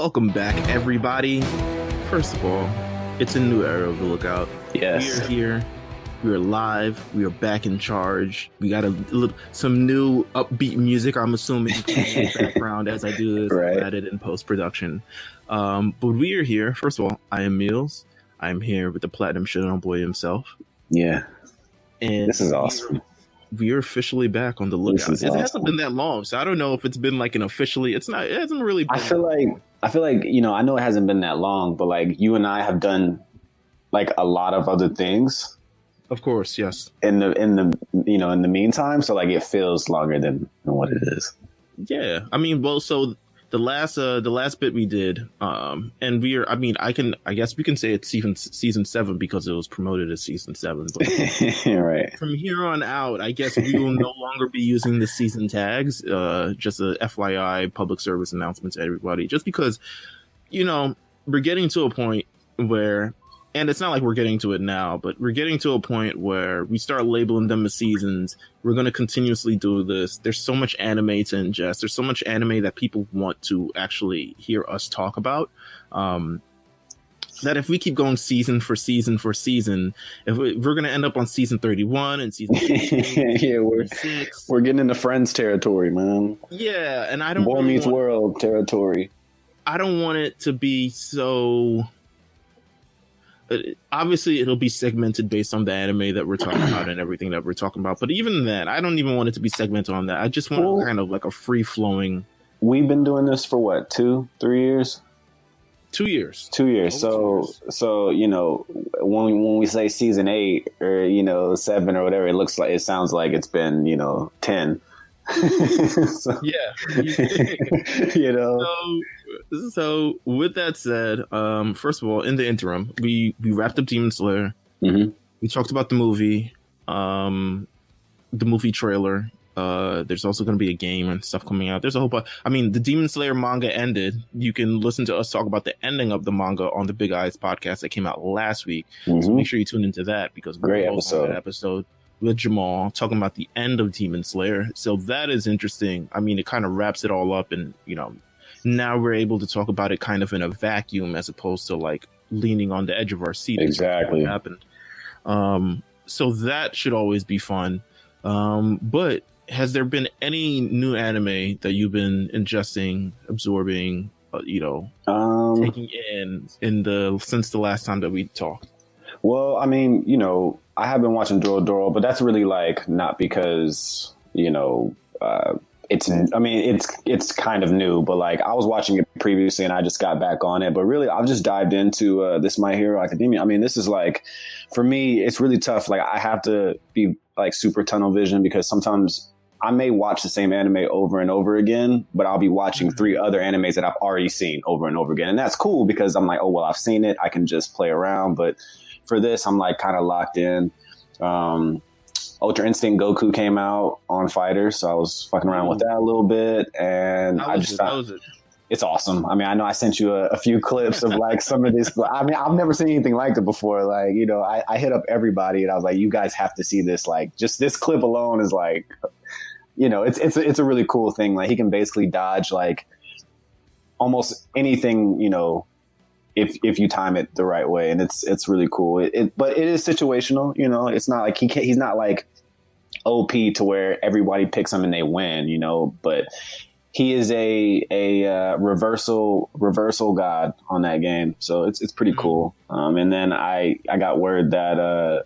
Welcome back, everybody. First of all, it's a new era of The Lookout. Yes. We are here. We are live. We are back in charge. We got some new upbeat music, I'm assuming, in the background as I do this. Right. I'll add it in post-production. But we are here. First of all, I am Meelz. I'm here with the Platinum Showdown boy himself. Yeah. And this is awesome. We are officially back on The Lookout. It hasn't been that long, so I don't know if it's been like an officially. It hasn't really been. I feel like, I know it hasn't been that long, but like you and I have done like a lot of other things. Of course, yes. In the meantime, so like it feels longer than what it is. Yeah. I mean, well, so the last bit we did, and we are, I guess we can say it's season 7 because it was promoted as season 7. But right. From here on out, I guess we will no longer be using the season tags. Just a FYI public service announcement to everybody, just because, we're getting to a point where, and it's not like we're getting to it now, but we're getting to a point where we start labeling them as seasons. We're going to continuously do this. There's so much anime to ingest. There's so much anime that people want to actually hear us talk about. That if we keep going season for season for season, if we're going to end up on season 31 and season 16, yeah, we're getting into Friends territory, man. Yeah, and I don't Boy Meets World territory. I don't want it to be so. Obviously, it'll be segmented based on the anime that we're talking about and everything that we're talking about. But even then, I don't even want it to be segmented on that. I just want kind of like a free flowing. We've been doing this for what, 2-3 years? 2 years. 2 years. So when we say season 8 or 7 or whatever, it sounds like it's been 10. So, yeah. So with that said, first of all, in the interim, we wrapped up Demon Slayer. Mm-hmm. We talked about the movie trailer. There's also going to be a game and stuff coming out. There's a whole bunch. I mean, the Demon Slayer manga ended. You can listen to us talk about the ending of the manga on the Big Eyes podcast that came out last week. Mm-hmm. So make sure you tune into that because we're great hosting that episode with Jamal talking about the end of Demon Slayer. So that is interesting. I mean, it kind of wraps it all up, and now we're able to talk about it kind of in a vacuum as opposed to like leaning on the edge of our seat. Exactly. What happened. So that should always be fun. But has there been any new anime that you've been ingesting, absorbing, taking in since the last time that we talked? Well, I mean, I have been watching Doro, but that's really like not because, it's kind of new, but like I was watching it previously and I just got back on it. But really, I've just dived into this My Hero Academia. I mean, this is like, for me, it's really tough. Like I have to be like super tunnel vision because sometimes I may watch the same anime over and over again, but I'll be watching 3 other animes that I've already seen over and over again. And that's cool because I'm like, oh, well, I've seen it. I can just play around. But for this, I'm like kind of locked in. Ultra Instinct Goku came out on Fighters, so I was fucking around with that a little bit, and I just thought it's awesome. I mean, I know I sent you a few clips of like some of this. I mean, I've never seen anything like it before. Like, I hit up everybody, and I was like, you guys have to see this. Like, just this clip alone is like, it's a really cool thing. Like, he can basically dodge like almost anything, if you time it the right way, and it's really cool. But it is situational, It's not like he's not like OP to where everybody picks him and they win, But he is a reversal god on that game, so it's pretty cool. And then I got word that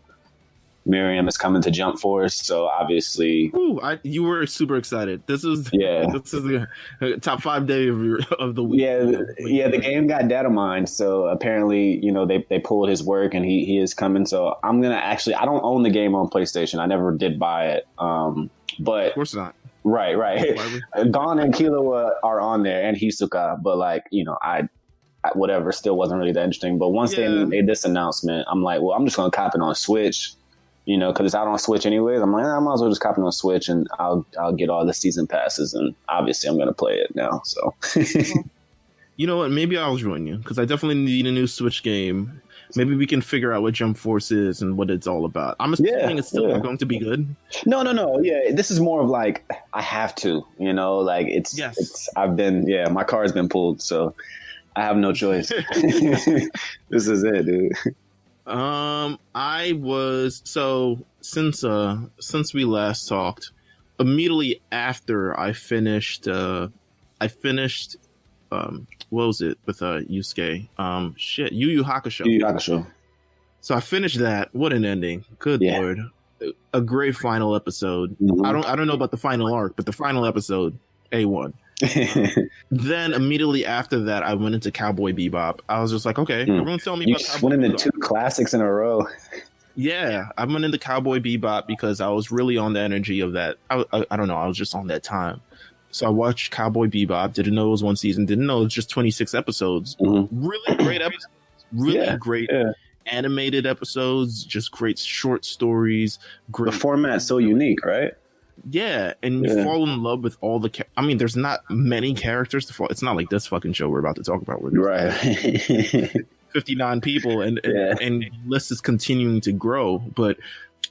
Miriam is coming to Jump Force, so obviously. Ooh, you were super excited. This is the top 5 day of the week. Yeah. The game got data mined, so apparently, they pulled his work, and he is coming. So I'm gonna I don't own the game on PlayStation. I never did buy it. But of course not. Right. Gon and Killua are on there, and Hisoka, but like I whatever, still wasn't really that interesting. But once they made this announcement, I'm like, well, I'm just gonna cop it on Switch. Because it's out on Switch anyways. I'm like, I might as well just copy it on Switch, and I'll get all the season passes, and obviously I'm going to play it now. So, you know what? Maybe I'll join you because I definitely need a new Switch game. Maybe we can figure out what Jump Force is and what it's all about. I'm assuming it's still going to be good. No. Yeah, this is more of like I have to. Like it's. I've been. Yeah, my car has been pulled, so I have no choice. This is it, dude. I was so since we last talked, immediately after I finished what was it with Yusuke? Yu Yu Hakusho. Yu Yu Hakusho. So I finished that. What an ending. Good Lord. A great final episode. Mm-hmm. I don't know about the final arc, but the final episode, A1. Then immediately after that, I went into Cowboy Bebop. I was just like, okay, everyone's telling me you about went into two classics in a row. Yeah, I went into Cowboy Bebop because I was really on the energy of that. I don't know. I was just on that time. So I watched Cowboy Bebop. Didn't know it was one season. Didn't know it was just 26 episodes. Mm-hmm. Really great episodes. Really great animated episodes. Just great short stories. Great. The format's so unique, right? Yeah, and you fall in love with all the. I mean, there's not many characters to fall. It's not like this fucking show we're about to talk about. Right. 59 people, and the list is continuing to grow. But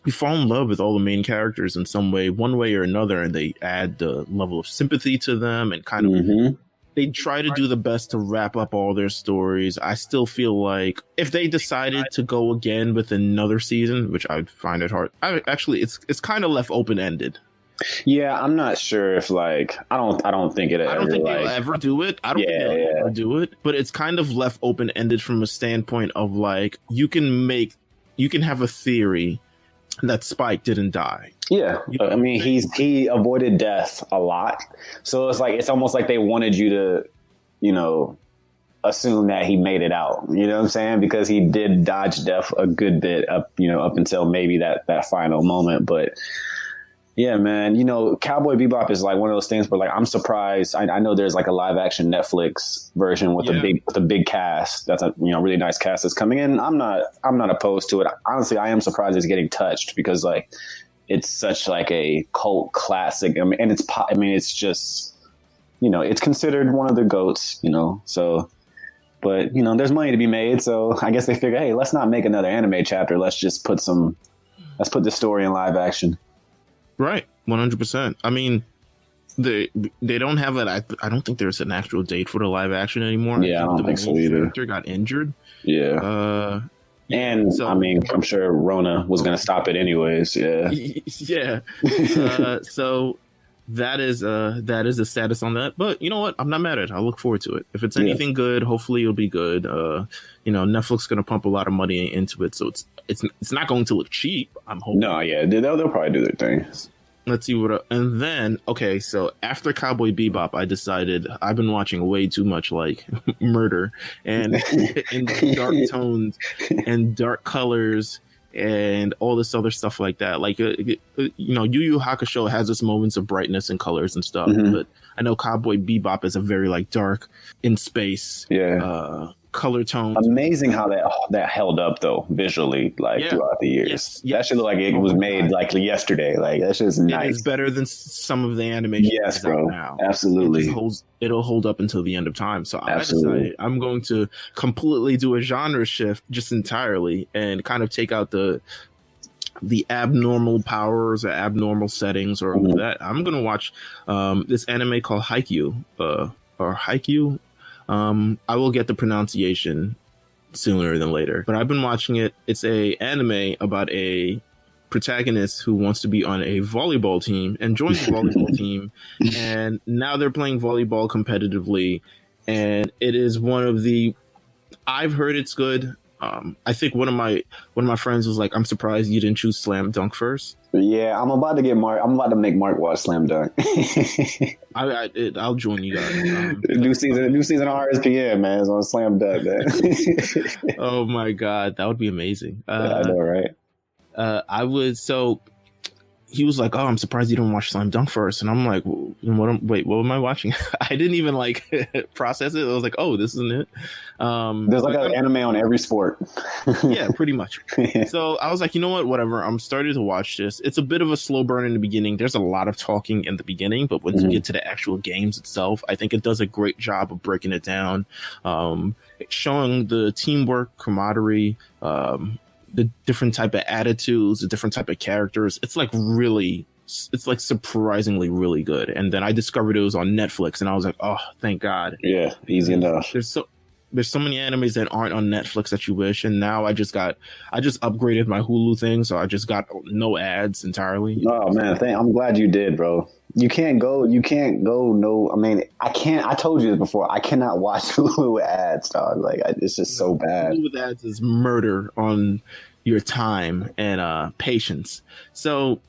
you fall in love with all the main characters in some way, one way or another, and they add the level of sympathy to them, and kind of they try to do the best to wrap up all their stories. I still feel like if they decided to go again with another season, which I would find it hard, it's kind of left open ended. Yeah, I'm not sure if like I don't think they'll ever do it. I don't think they'll ever do it. But it's kind of left open ended from a standpoint of like you can have a theory that Spike didn't die. Yeah, I mean he avoided death a lot, so it's like it's almost like they wanted you to, assume that he made it out. You know what I'm saying? Because he did dodge death a good bit up until maybe that final moment, but. Yeah, man. Cowboy Bebop is like one of those things where like I'm surprised. I know there's like a live action Netflix version with a big cast. That's a really nice cast that's coming in. I'm not opposed to it. Honestly, I am surprised it's getting touched because like it's such like a cult classic. I mean, and it's just it's considered one of the GOATs. So. But there's money to be made, so I guess they figure, hey, let's not make another anime chapter. Let's just put this story in live action. Right, 100%. I mean, they don't have it. I don't think there's an actual date for the live action anymore. Yeah, I don't think so either. Actor got injured. Yeah. And so, I mean, I'm sure Rona was going to stop it anyways. Yeah. Yeah. So that is the status on that. But you know what? I'm not mad at it. I'll look forward to it. If it's anything good, hopefully it'll be good. Netflix is going to pump a lot of money into it, so it's not going to look cheap. I'm hoping. No, yeah, they'll probably do their thing. Let's see and then so after Cowboy Bebop, I decided I've been watching way too much like murder and in dark tones and dark colors and all this other stuff like that. Like Yu Yu Hakusho has its moments of brightness and colors and stuff, but I know Cowboy Bebop is a very like dark in space. Color tones. Amazing how that held up though visually, like throughout the years. Yes. That should look like it was made like yesterday. Like that shit's nice. It's better than some of the animation. Yes, bro. Now. Absolutely. It'll hold up until the end of time. So I decided I'm going to completely do a genre shift just entirely and kind of take out the abnormal powers or abnormal settings or that. I'm gonna watch this anime called Haikyuu or Haikyuu. I will get the pronunciation sooner than later, but I've been watching it. It's a anime about a protagonist who wants to be on a volleyball team and joins the volleyball team, and now they're playing volleyball competitively, and it is one of the. I've heard it's good. I think one of my friends was like, "I'm surprised you didn't choose Slam Dunk first." Yeah, I'm about to make Mark watch Slam Dunk. I'll join you guys. New season of RSPN, man, is on Slam Dunk, man. Oh my god, that would be amazing. I know, right? He was like, "Oh, I'm surprised you didn't watch Slam Dunk first," and I'm like, what am I watching?" I didn't even like process it. I was like, "Oh, this isn't it." There's like an anime on every sport. Yeah, pretty much. So I was like, you know what, whatever. I'm starting to watch this. It's a bit of a slow burn in the beginning. There's a lot of talking in the beginning, but once you get to the actual games itself, I think it does a great job of breaking it down, showing the teamwork, camaraderie, the different type of attitudes, the different type of characters. It's like surprisingly really good. And then I discovered it was on Netflix, and I was like, oh, thank God. Yeah, easy enough. there's so many animes that aren't on Netflix that you wish, and now I just upgraded my Hulu thing, so I just got no ads entirely. Oh man, I'm glad you did, bro. You can't go. No, I mean, I can't. I told you this before. I cannot watch Hulu with ads, dog. Like, it's just so bad. Hulu with ads is murder on your time and patience. So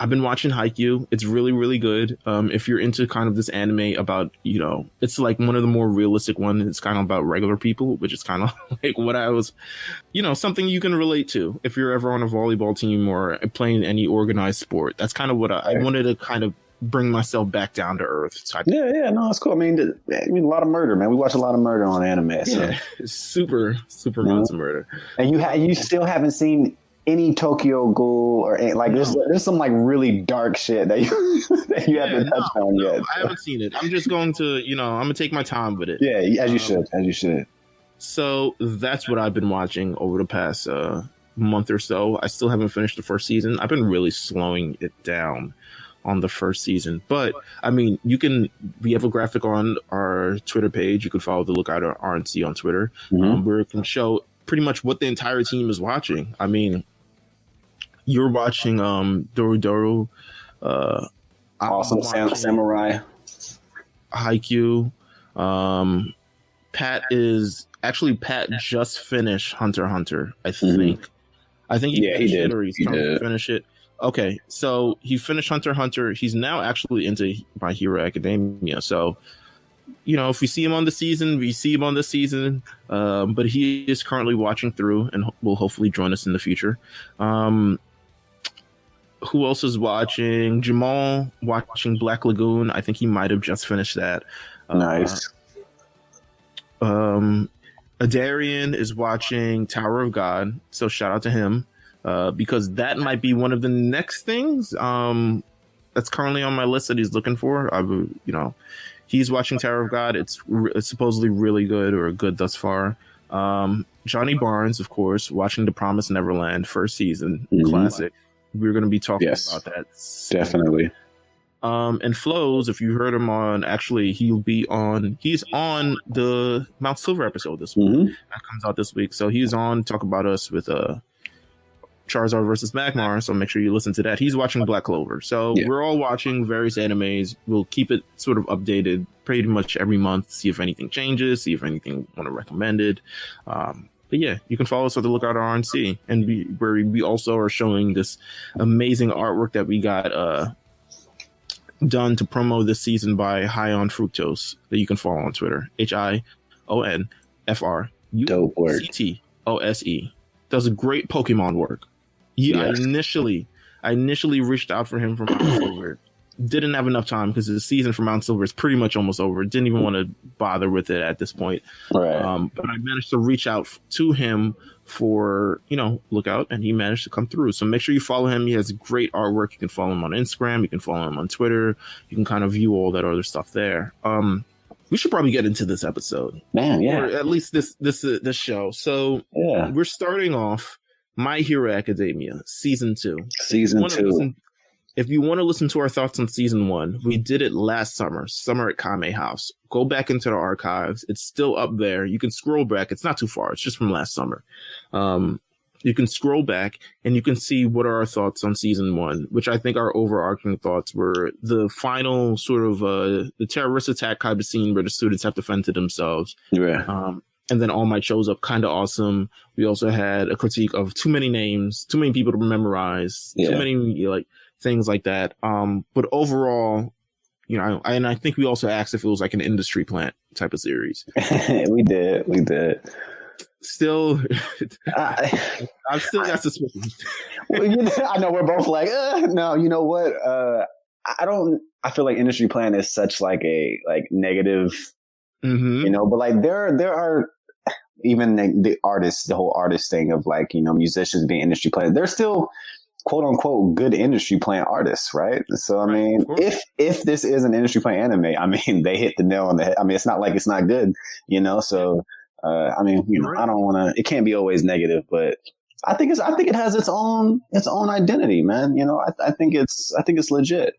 I've been watching Haikyuu. It's really, really good. If you're into kind of this anime about, it's like one of the more realistic ones. It's kind of about regular people, which is kind of like what I was, something you can relate to if you're ever on a volleyball team or playing any organized sport. That's kind of what I wanted to kind of bring myself back down to earth. Yeah, no, it's cool. I mean, a lot of murder, man. We watch a lot of murder on anime. So. Yeah, super, super amounts of murder. And you still haven't seen any Tokyo Ghoul or like there's some like really dark shit that you haven't touched on yet. I haven't seen it. I'm just going to, I'm gonna take my time with it. Yeah, as you should. So that's what I've been watching over the past month or so. I still haven't finished the first season. I've been really slowing it down on the first season, but I mean, we have a graphic on our Twitter page. You can follow the Lookout or RNC on Twitter, where it can show pretty much what the entire team is watching. I mean, you're watching Doru, Awesome Samurai, Haikyuu. Pat just finished Hunter x Hunter, I think. I think he did, or he's trying to finish it. Okay, so he finished Hunter x Hunter. He's now actually into My Hero Academia. So, if we see him on the season, we see him on the season. But he is currently watching through and will hopefully join us in the future. Who else is watching? Jamal watching Black Lagoon. I think he might have just finished that. Nice. Adarian is watching Tower of God. So shout out to him. Because that might be one of the next things that's currently on my list that he's looking for. He's watching Tower of God. It's supposedly really good or good thus far. Johnny Barnes, of course, watching The Promised Neverland first season, classic. We're going to be talking about that. Definitely. And Flows, if you heard him on, actually, he's on the Mount Silver episode this week. That comes out this week. So he's on Talk About Us with Charizard versus Magmar, so make sure you listen to that. He's watching Black Clover. So we're all watching various animes. We'll keep it sort of updated pretty much every month, see if anything changes, see if anything want to recommend it. But yeah, you can follow us at the Lookout RNC, and we also are showing this amazing artwork that we got done to promo this season by High on Fructose that you can follow on Twitter. HIONFRUCTOSE. Does a great Pokemon work. I initially reached out for him from Mount Silver. Didn't have enough time because the season for Mount Silver is pretty much almost over. Didn't even want to bother with it at this point. Right. But I managed to reach out to him for, Lookout, and he managed to come through. So make sure you follow him. He has great artwork. You can follow him on Instagram. You can follow him on Twitter. You can kind of view all that other stuff there. We should probably get into this episode. Man, yeah. Or at least this show. So we're starting off My Hero Academia, Season 2. If you want to listen to our thoughts on Season 1, we did it last summer at Kame House. Go back into the archives. It's still up there. You can scroll back. It's not too far. It's just from last summer. You can scroll back and you can see what are our thoughts on Season 1, which I think our overarching thoughts were the final sort of the terrorist attack kind of scene where the students have to fend to themselves. Yeah. And then All Might shows up, kind of awesome. We also had a critique of too many names, too many people to memorize, too many things like that. But overall, and I think we also asked if it was like an industry plant type of series. We did. Still, I've still got suspicions. I know we're both like, no, you know what? I feel like industry plan is such like a negative, but like there are even the artists, the whole artist thing of like, musicians being industry players. They're still quote unquote good industry playing artists, right? So I mean, if this is an industry playing anime, I mean, they hit the nail on the head. I mean, it's not like it's not good, So I mean, I don't want to. It can't be always negative, but I think it has its own identity, man. I think it's legit.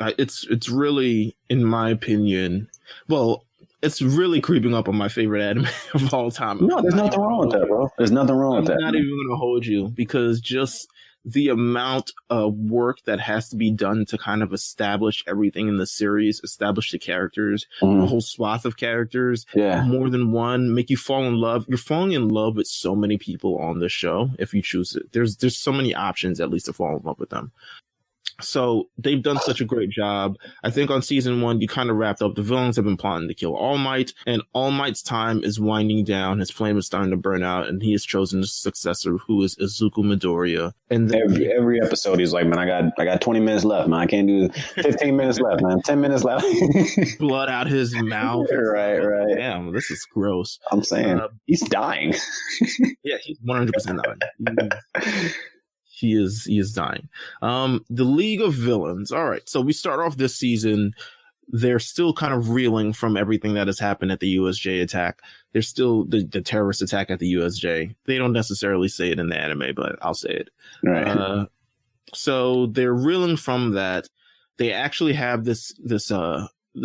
It's really, in my opinion, well, it's really creeping up on my favorite anime of all time. No, there's nothing wrong with that, bro. There's nothing wrong with that. I'm not even going to hold you, because just the amount of work that has to be done to kind of establish everything in the series, establish the characters, a whole swath of characters, more than one, make you fall in love. You're falling in love with so many people on the show if you choose it. There's so many options, at least, to fall in love with them. So they've done such a great job. I think on season 1, you kind of wrapped up. The villains have been plotting to kill All Might, and All Might's time is winding down. His flame is starting to burn out, and he has chosen his successor, who is Izuku Midoriya. And then every episode, he's like, man, I got 20 minutes left, man. I can't do 15 minutes left, man. 10 minutes left. Blood out his mouth. Right. Damn, this is gross. I'm saying he's dying. Yeah, he's 100% dying. He is dying. The League of Villains. All right. So we start off this season. They're still kind of reeling from everything that has happened at the USJ attack. There's still the terrorist attack at the USJ. They don't necessarily say it in the anime, but I'll say it. Right. So they're reeling from that. They actually have this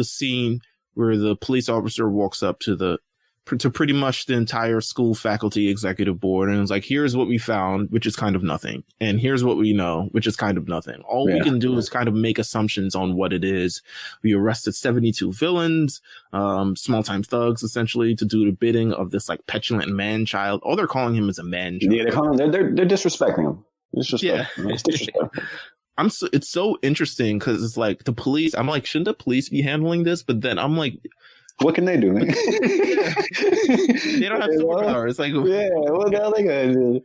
scene where the police officer walks up to pretty much the entire school faculty executive board and it's like, here's what we found, which is kind of nothing, and here's what we know, which is kind of nothing. All we can do is kind of make assumptions on what it is. We arrested 72 villains, small time thugs, essentially, to do the bidding of this like petulant man child. All they're calling him is a man child. Yeah, they're disrespecting him. It's disrespectful. It's so interesting because it's like the police. I'm like, shouldn't the police be handling this? But then I'm like, what can they do, man? They don't have superpowers. Like, what the hell they gonna do?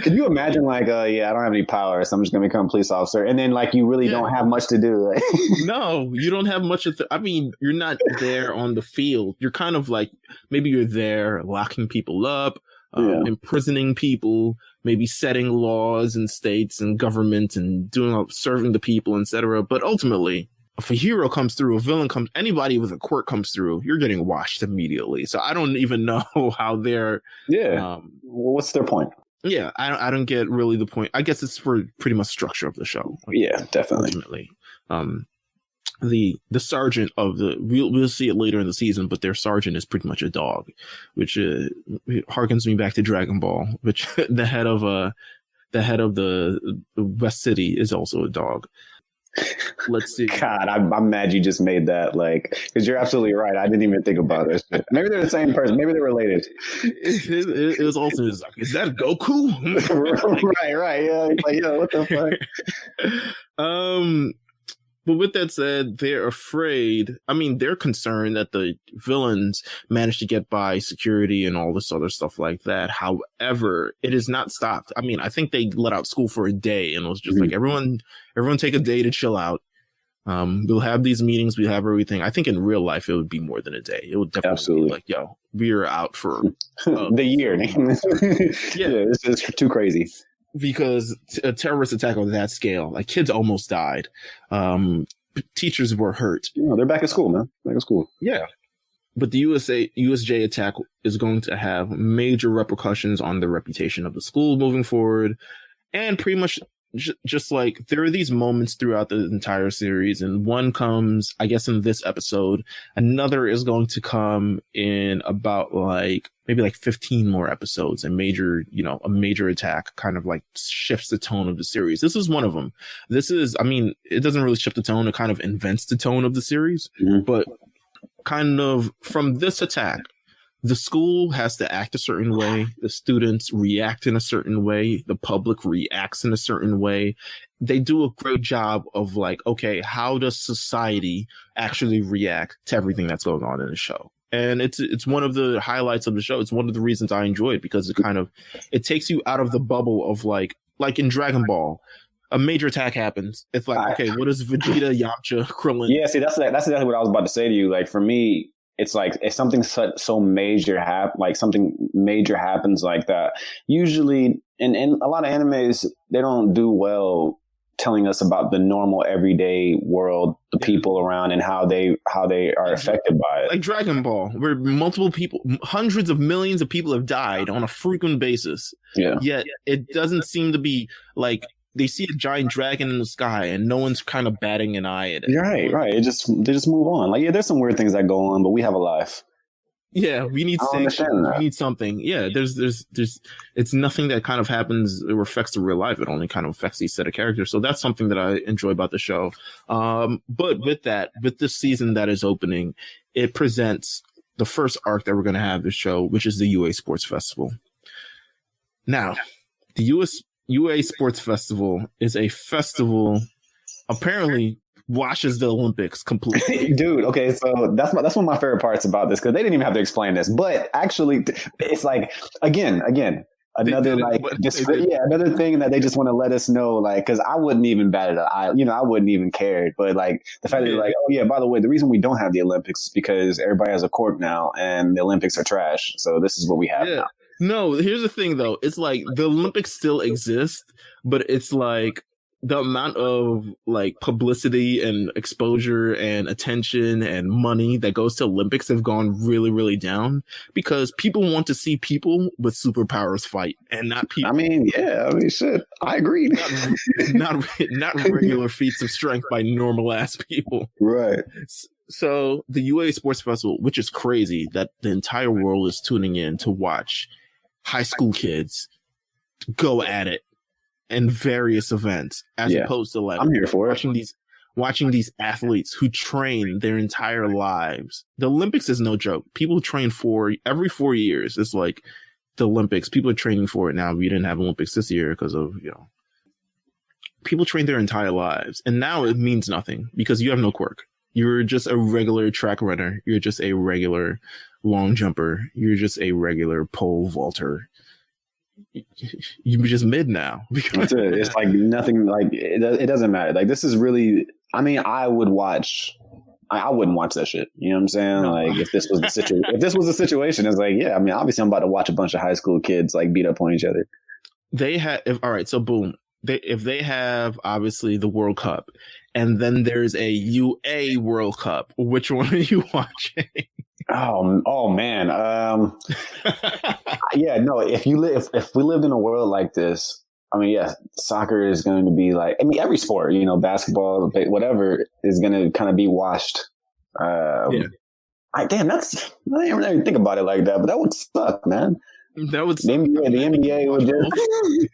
Can you imagine, like, I don't have any powers, so I'm just gonna become a police officer, and then like you really don't have much to do. Like, no, you don't have much. I mean, you're not there on the field. You're kind of like, maybe you're there locking people up, imprisoning people, maybe setting laws in states and government and serving the people, etc. But ultimately, if a hero comes through, a villain comes, anybody with a quirk comes through, you're getting washed immediately. So I don't even know how they're. Yeah. What's their point? Yeah, I don't get really the point. I guess it's for pretty much structure of the show. Yeah, definitely. Ultimately. The sergeant of we'll see it later in the season, but their sergeant is pretty much a dog, which harkens me back to Dragon Ball, which the head of the West City is also a dog. Let's see. God, I'm mad you just made that, like, because you're absolutely right. I didn't even think about this. Maybe they're the same person. Maybe they're related. It was also like, is that Goku? right. Yeah, it's like, what the fuck? But with that said, they're afraid. I mean, they're concerned that the villains managed to get by security and all this other stuff like that. However, it is not stopped. I mean, I think they let out school for a day and it was just like, everyone take a day to chill out. We'll have these meetings. We'll have everything. I think in real life, it would be more than a day. It would definitely be like, we're out for the year. It's too crazy. Because a terrorist attack on that scale, like kids almost died. Teachers were hurt. They're back at school, man. Back at school. Yeah. But the USJ attack is going to have major repercussions on the reputation of the school moving forward. And pretty much just like there are these moments throughout the entire series, and one comes, I guess, in this episode. Another is going to come in about maybe 15 more episodes. And a major attack kind of like shifts the tone of the series. This is one of them. It doesn't really shift the tone. It kind of invents the tone of the series, but kind of from this attack, the school has to act a certain way. The students react in a certain way. The public reacts in a certain way. They do a great job of like, okay, how does society actually react to everything that's going on in the show? And it's one of the highlights of the show. It's one of the reasons I enjoy it, because it takes you out of the bubble of like in Dragon Ball. A major attack happens. It's like, okay, what is Vegeta, Yamcha, Krillin? Yeah, see, that's exactly what I was about to say to you. Like, for me, it's like if something so major something major happens like that, usually in a lot of animes, they don't do well telling us about the normal everyday world, the people around, and how they are affected by it. Like Dragon Ball, where multiple people, hundreds of millions of people have died on a frequent basis. Yeah. Yet it doesn't seem to be like they see a giant dragon in the sky and no one's kind of batting an eye at it. Right. They just move on. Like, yeah, there's some weird things that go on, but we have a life. Yeah, we need sanctions. We need something. Yeah, there's it's nothing that kind of happens or affects the real life. It only kind of affects these set of characters. So that's something that I enjoy about the show. But with this season that is opening, it presents the first arc that we're going to have this show, which is the UA Sports Festival. Now, the UA Sports Festival is a festival apparently washes the Olympics completely. Dude, okay, so that's one of my favorite parts about this, because they didn't even have to explain this. But actually, it's like again, another another thing that they just want to let us know, like, because I wouldn't even bat it. I wouldn't even care. But like the fact that they're like, oh yeah, by the way, the reason we don't have the Olympics is because everybody has a cork now, and the Olympics are trash. So this is what we have now. No, here's the thing though. It's like the Olympics still exist, but it's like the amount of like publicity and exposure and attention and money that goes to Olympics have gone really, really down, because people want to see people with superpowers fight and not people. Shit, I agree. Not regular feats of strength by normal ass people. Right. So the UA Sports Festival, which is crazy that the entire world is tuning in to watch high school kids go at it in various events, as opposed to like I'm here for watching these athletes who train their entire lives. The Olympics is no joke. People train every 4 years. It's like the Olympics. People are training for it now. We didn't have Olympics this year because of, people train their entire lives, and now it means nothing because you have no quirk. You're just a regular track runner. You're just a regular long jumper. You're just a regular pole vaulter. You're just mid now. That's it. It's like nothing. Like it doesn't matter. Like this is really. I mean, I wouldn't watch that shit. You know what I'm saying? No. Like if this was the situation, it's like, yeah. I mean, obviously, I'm about to watch a bunch of high school kids like beat up on each other. They have. All right. So boom. If they have obviously the World Cup, and then there's a UA World Cup, which one are you watching? Oh man. Yeah, no, if we lived in a world like this, I mean, yeah, soccer is going to be like, I mean, every sport, basketball, whatever, is going to kind of be washed. I didn't even think about it like that, but that would suck, man. That would the NBA would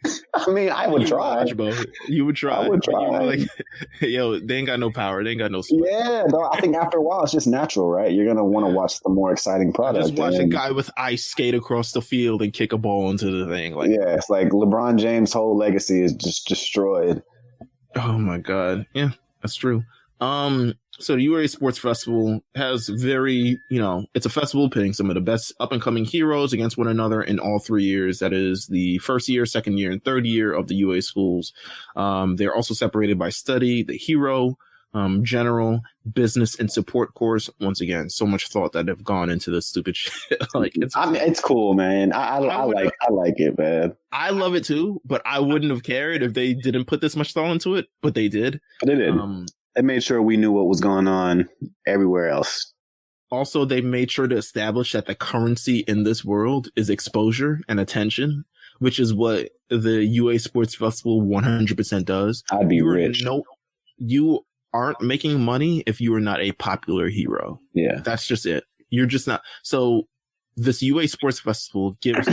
just. I mean, I would try. You would try. I would try. Like, yo, they ain't got no power. They ain't got no sport. Yeah, no, I think after a while it's just natural, right? You're gonna want to watch the more exciting product. Just watch a guy with ice skate across the field and kick a ball into the thing. Like, yeah, it's like LeBron James' whole legacy is just destroyed. Oh my god, yeah, that's true. So the UA Sports Festival has it's a festival pitting some of the best up-and-coming heroes against one another in all 3 years. That is the first year, second year, and third year of the UA schools. They're also separated by study, the hero, general, business, and support course. Once again, so much thought that have gone into this stupid shit. It's cool, man. I like it, man. I love it too, but I wouldn't have cared if they didn't put this much thought into it, but they did. But they did. They made sure we knew what was going on everywhere else. Also, they made sure to establish that the currency in this world is exposure and attention, which is what the UA Sports Festival 100% does. I'd be rich. You aren't making money if you are not a popular hero. Yeah. That's just it. You're just not. So this UA Sports Festival gives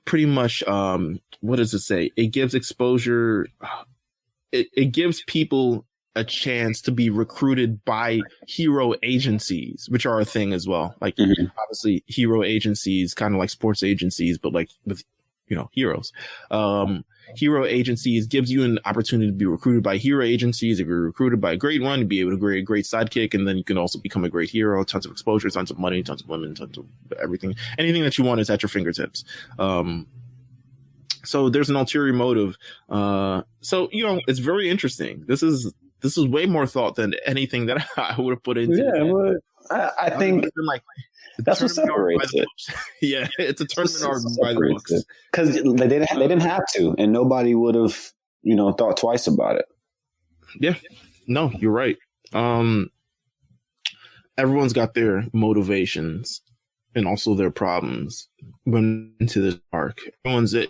pretty much, what does it say? It gives exposure. It gives people a chance to be recruited by hero agencies, which are a thing as well. Like obviously hero agencies, kind of like sports agencies, but like with, heroes. Hero agencies gives you an opportunity to be recruited by hero agencies. If you're recruited by a great one, to be able to be a great sidekick, and then you can also become a great hero. Tons of exposure, tons of money, tons of women, tons of everything. Anything that you want is at your fingertips. So there's an ulterior motive. It's very interesting. This is way more thought than anything that I would have put into it. Yeah, but I think that's what separates it. Yeah, it's a tournament art by the books. Because they didn't have to, and nobody would have, thought twice about it. Yeah, no, you're right. Everyone's got their motivations. and also their problems went into this arc. Everyone's the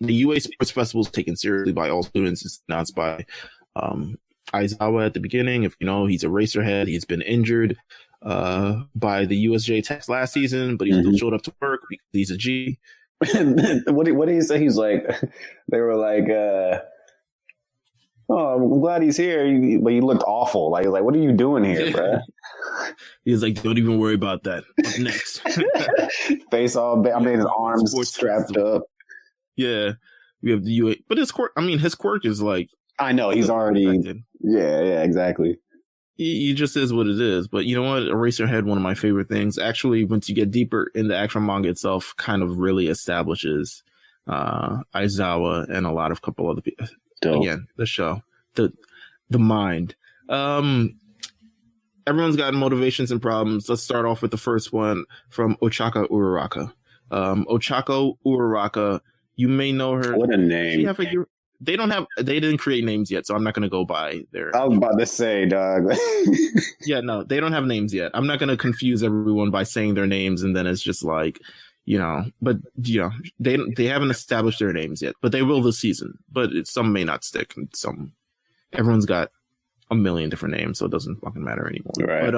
UA Sports Festival is taken seriously by all students. It's announced by Aizawa at the beginning. If you know, he's a racerhead. He's been injured by the USJ test last season, but he still showed up to work because he's a G. What did he say? He's like, they were like, oh, I'm glad he's here, but he looked awful. Like, what are you doing here, bro? He's like, don't even worry about that. Up next. Face all, his arms Sports strapped festival. up. Yeah, we have the UA, but his quirk. I mean, his quirk is like. I know he's already. Affected. Yeah, exactly. He just is what it is. But you know what? Eraserhead, one of my favorite things. Actually, once you get deeper in the actual manga itself, kind of really establishes Aizawa and a couple other people. Dope. Again, the show, the mind. Everyone's got motivations and problems. Let's start off with the first one from Ochako Uraraka. Ochako Uraraka, you may know her. What a name. They didn't create names yet, so I'm not going to go by their. I was about to say, dog. Yeah, no, they don't have names yet. I'm not going to confuse everyone by saying their names, and then it's just like, but they haven't established their names yet, but they will this season. But some may not stick. Everyone's got a million different names, so it doesn't fucking matter anymore. Right. But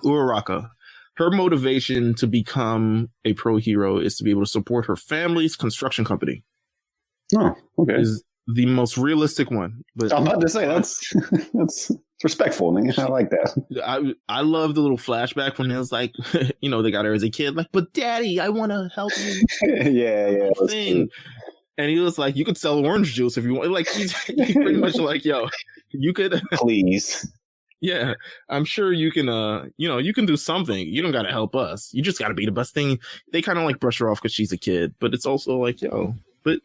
Uraraka, her motivation to become a pro hero is to be able to support her family's construction company. Oh, okay. Is the most realistic one. But I'm about to say that's respectful, man. I like that. I love the little flashback when it was like, they got her as a kid, like, but daddy, I want to help you. yeah. Thing. And he was like, you could sell orange juice if you want. Like, he's pretty much like, yo, you could. Please. Yeah, I'm sure you can, you can do something. You don't got to help us. You just got to be the best thing. They kind of like brush her off because she's a kid, but it's also like, but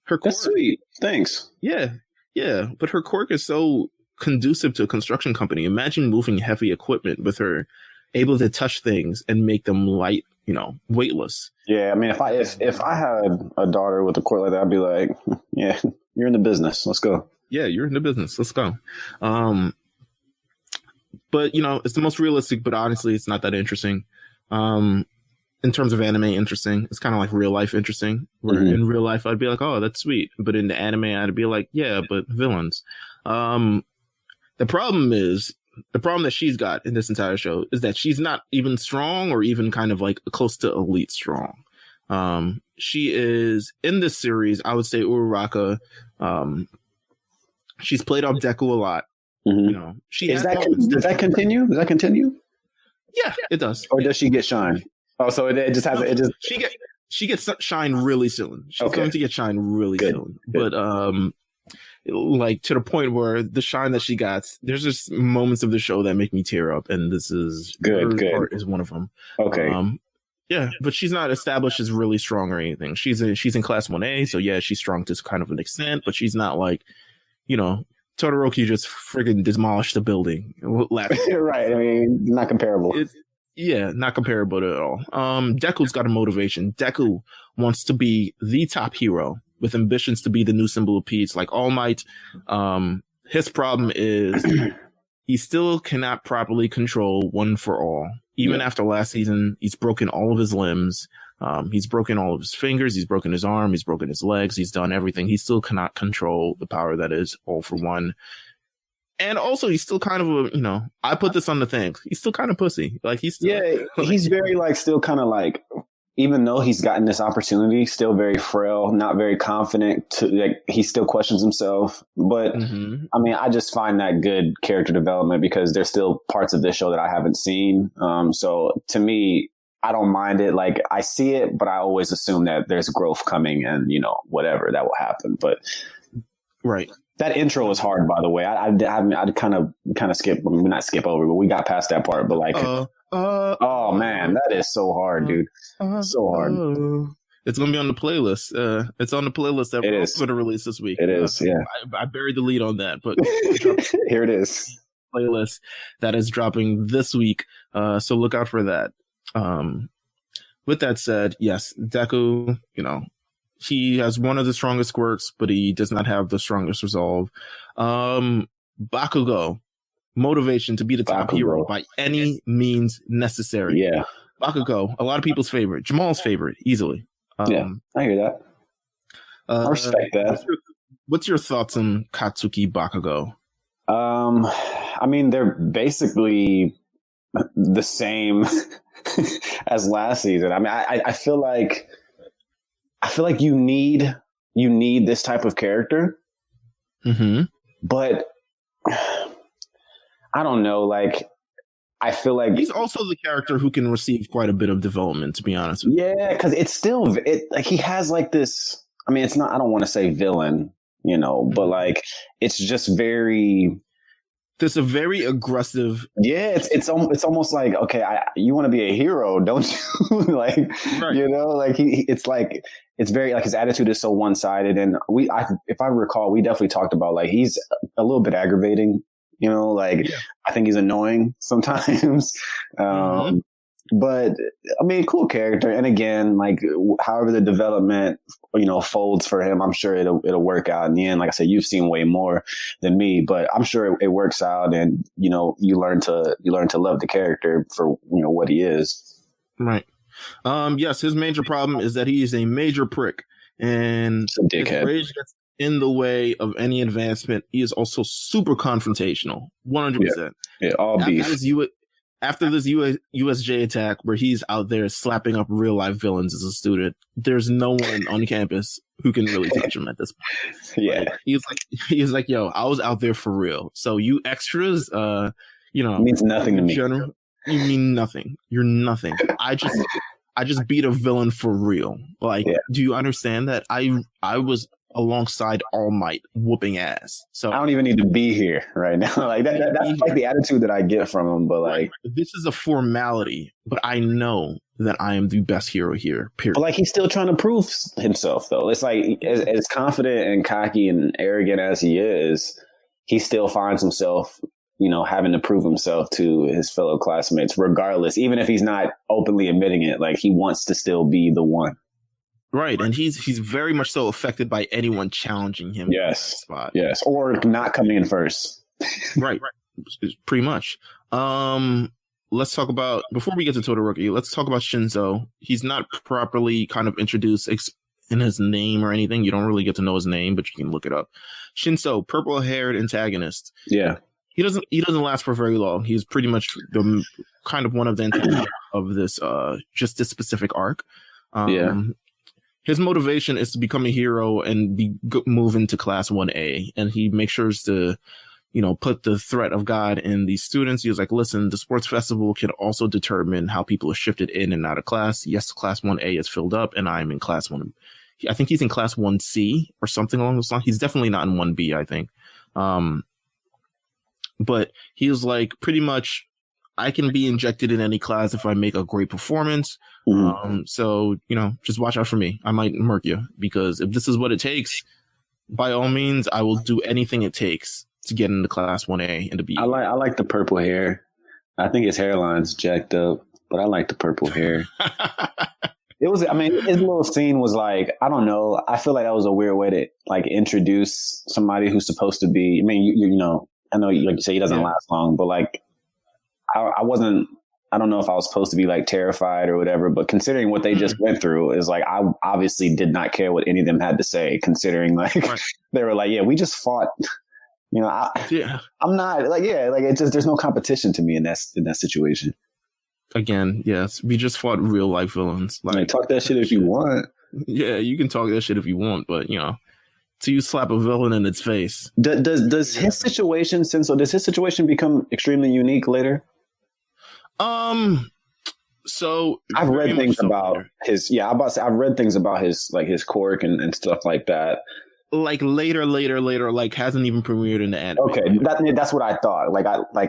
her quirk. That's sweet. Thanks. Yeah. But her quirk is so conducive to a construction company. Imagine moving heavy equipment with her, able to touch things and make them light, weightless. Yeah, I mean, if I had a daughter with a quirk like that, I'd be like, yeah, you're in the business. Let's go. Yeah, you're in the business. Let's go. But it's the most realistic, but honestly, it's not that interesting. In terms of anime, interesting. It's kind of like real life interesting. Where in real life, I'd be like, oh, that's sweet. But in the anime, I'd be like, yeah, but villains. The problem that she's got in this entire show is that she's not even strong or even kind of like close to elite strong. She is in this series, I would say Uraraka. She's played off Deku a lot. Mm-hmm. Does that continue? Does that continue? Yeah, it does. Or does she get shine? Oh, so it just has she gets shine really soon. She's going to get shine really soon. But like to the point where the shine that she got, there's just moments of the show that make me tear up, and this is good. Part is one of them. Okay. Yeah, but she's not established as really strong or anything. She's in class 1A, so yeah, she's strong to kind of an extent, but she's not like, Todoroki just friggin' demolished the building. Right. I mean, not comparable. Not comparable at all. Deku's got a motivation. Deku wants to be the top hero with ambitions to be the new symbol of peace, like All Might. His problem is he still cannot properly control One for All. Even after last season, he's broken all of his limbs. He's broken all of his fingers. He's broken his arm. He's broken his legs. He's done everything. He still cannot control the power that is All for One. And also, he's still kind of I put this on the thing. He's still kind of pussy. Like he's still, he's very still kind of like, even though he's gotten this opportunity, still very frail, not very confident. He still questions himself. But I mean, I just find that good character development because there's still parts of this show that I haven't seen. So to me, I don't mind it. Like I see it, but I always assume that there's growth coming, and whatever that will happen. But right. That intro was hard, by the way. I'd kind of skip, not skip over, but we got past that part. But oh man, that is so hard, dude. So hard. It's gonna be on the playlist. It's on the playlist that we're going to release this week. It is, yeah. I buried the lead on that, but here it is. Playlist that is dropping this week. So look out for that. With that said, yes, Deku, he has one of the strongest quirks, but he does not have the strongest resolve. Bakugo, motivation to be the top hero by any means necessary. Yeah. Bakugo, a lot of people's favorite, Jamal's favorite, easily. Yeah, I hear that. I respect that. What's your thoughts on Katsuki Bakugo? I mean, they're basically the same as last season. I mean, I feel like you need this type of character, but I don't know. Like, I feel like he's also the character who can receive quite a bit of development, to be honest with you. Yeah, because it's still like he has like this. I mean, it's not. I don't want to say villain, but like it's just very. There's a very aggressive. Yeah, it's almost like, okay, you want to be a hero, don't you? Like, right. Like it's like it's very like his attitude is so one sided, and if I recall, we definitely talked about like he's a little bit aggravating. I think he's annoying sometimes. But I mean, cool character. And again, like however the development, folds for him, I'm sure it'll work out in the end. Like I said, you've seen way more than me, but I'm sure it works out. And, you learn to love the character for, what he is. Right. Yes. His major problem is that he is a major prick, and his rage gets in the way of any advancement. He is also super confrontational. 100%. Yeah, all beef. After this USJ attack where he's out there slapping up real life villains as a student, there's no one on campus who can really touch him at this point. Yeah. Like, he's like, yo, I was out there for real. So you extras, it means nothing to me. You mean nothing. You're nothing. I just beat a villain for real. Like, do you understand that? I was alongside All Might whooping ass. So I don't even need to be here right now. Like that's like the attitude that I get from him. But like, this is a formality, but I know that I am the best hero here, period. But like, he's still trying to prove himself though. It's like as confident and cocky and arrogant as he is, he still finds himself, having to prove himself to his fellow classmates, regardless, even if he's not openly admitting it. Like, he wants to still be the one. Right, and he's very much so affected by anyone challenging him. Yes, in that spot. Yes, or not coming in first. right, pretty much. Let's talk about, before we get to Todoroki, let's talk about Shinzo. He's not properly kind of introduced in his name or anything. You don't really get to know his name, but you can look it up. Shinzo, purple-haired antagonist. Yeah, he doesn't last for very long. He's pretty much the kind of one of the antagonists of this just this specific arc. His motivation is to become a hero and move into Class 1A. And he makes sure to, put the threat of God in these students. He was like, listen, the sports festival can also determine how people are shifted in and out of class. Yes, Class 1A is filled up, and I'm in Class 1. I think he's in Class 1C or something along those lines. He's definitely not in 1B, I think. But he was like, pretty much, I can be injected in any class if I make a great performance. So, just watch out for me. I might murk you, because if this is what it takes, by all means, I will do anything it takes to get into Class 1A and to be. I like the purple hair. I think his hairline's jacked up, but I like the purple hair. His little scene was like, I don't know. I feel like that was a weird way to like introduce somebody who's supposed to be, I know, like you say, he doesn't last long, but like, I don't know if I was supposed to be like terrified or whatever, but considering what they just went through, is like, I obviously did not care what any of them had to say, considering like they were like, yeah, we just fought, I'm not like, it's just, there's no competition to me in that situation. Again, yes, we just fought real life villains. Like, talk that shit if you want. Yeah, you can talk that shit if you want, but till you slap a villain in its face. Does his situation become extremely unique later? So I've read things about his. Yeah, I've read things about his like his quirk and stuff like that. Like later, like hasn't even premiered in the anime. Okay, that's what I thought.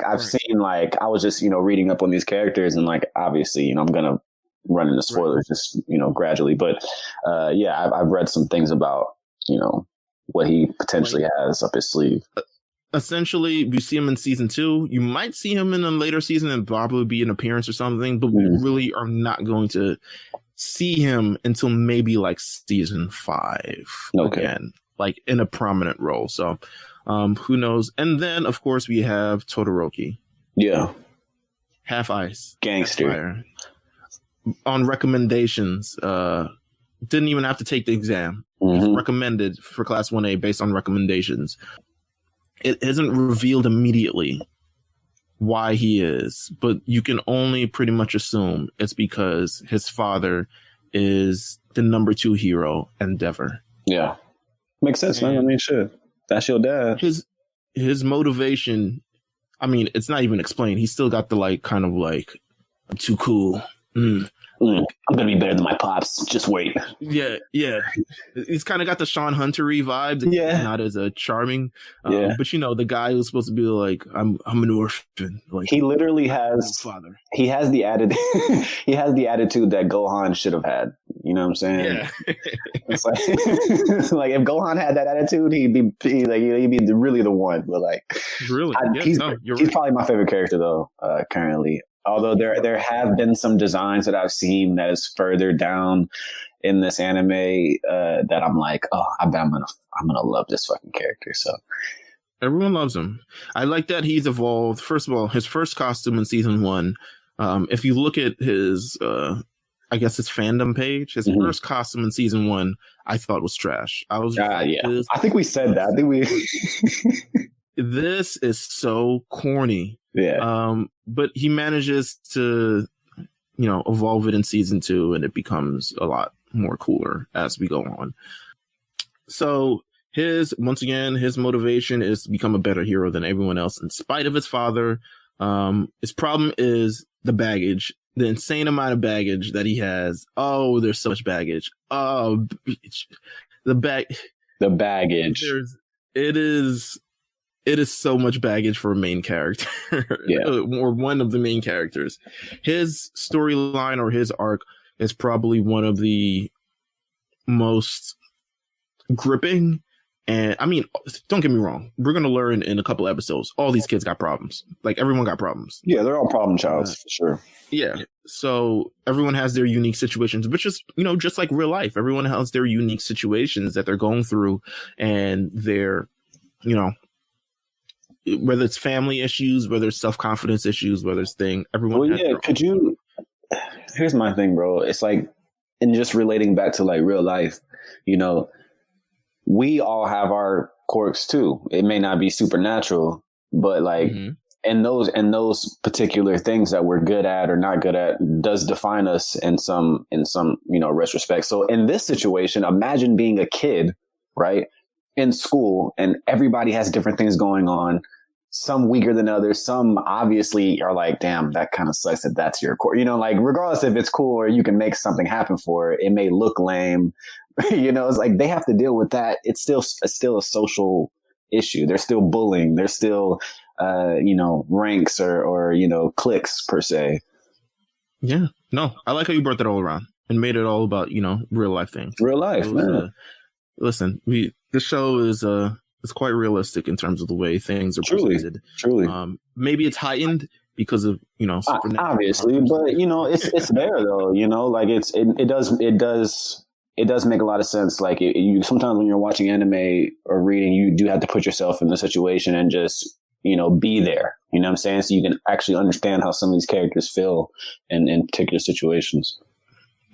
I've seen, like, I was just reading up on these characters, and like obviously I'm gonna run into spoilers just gradually, but I've read some things about what he potentially has up his sleeve. Essentially, we see him in season 2. You might see him in a later season and probably be an appearance or something, but we really are not going to see him until maybe like season 5 again, like in a prominent role. So who knows? And then, of course, we have Todoroki. Yeah. Half ice. Gangster. Half fire. on recommendations. Didn't even have to take the exam. Just recommended for Class 1A based on recommendations. It isn't revealed immediately why he is, but you can only pretty much assume it's because his father is the number 2 hero, Endeavor. Yeah. Makes sense, man. I mean, shit. That's your dad. His motivation, I mean, it's not even explained. He's still got the I'm too cool. I'm gonna be better than my pops. Just wait. Yeah. He's kind of got the Sean Huntery vibe. Yeah, not as a charming. But the guy who's supposed to be like, I'm an orphan. Like, he literally has father. He has the attitude. He has the attitude that Gohan should have had. You know what I'm saying? Yeah. It's like if Gohan had that attitude, he'd be really the one. But really, he's probably my favorite character though currently. Although there have been some designs that I've seen that is further down in this anime that I'm like, oh, I bet I'm gonna love this fucking character. So everyone loves him. I like that he's evolved. First of all, his first costume in season 1. If you look at his, I guess his fandom page, his first costume in season 1, I thought was trash. I was, I think we said that. I think we. This is so corny. Yeah. But he manages to, evolve it in season 2, and it becomes a lot more cooler as we go on. So his motivation is to become a better hero than everyone else, in spite of his father. His problem is the baggage, the insane amount of baggage that he has. Oh, there's so much baggage. Oh, the baggage. It is so much baggage for a main character, or one of the main characters. His storyline or his arc is probably one of the most gripping. And I mean, don't get me wrong. We're going to learn in a couple episodes. All these kids got problems. Like, everyone got problems. Yeah, they're all problem childs, for sure. Yeah. So everyone has their unique situations, which is, just like real life. Everyone has their unique situations that they're going through, and they're, whether it's family issues, whether it's self-confidence issues, whether it's everyone. Well, yeah. Here's my thing, bro. It's like, and just relating back to real life, we all have our quirks too. It may not be supernatural, but and those particular things that we're good at or not good at does define us in some retrospect. So in this situation, imagine being a kid, right, in school, and everybody has different things going on. Some weaker than others. Some obviously are like, damn, that kind of sucks that that's your core. Regardless if it's cool or you can make something happen for it, it may look lame. It's like they have to deal with that. It's still a social issue. They're still bullying. They're still, ranks or cliques per se. Yeah. No, I like how you brought that all around and made it all about, real life things. Real life, man. Listen, the show is quite realistic in terms of the way things are presented. Truly. Maybe it's heightened because of obviously, but it's there though. It does make a lot of sense. Like you sometimes when you're watching anime or reading, you do have to put yourself in the situation and just be there. You know what I'm saying? So you can actually understand how some of these characters feel in particular situations.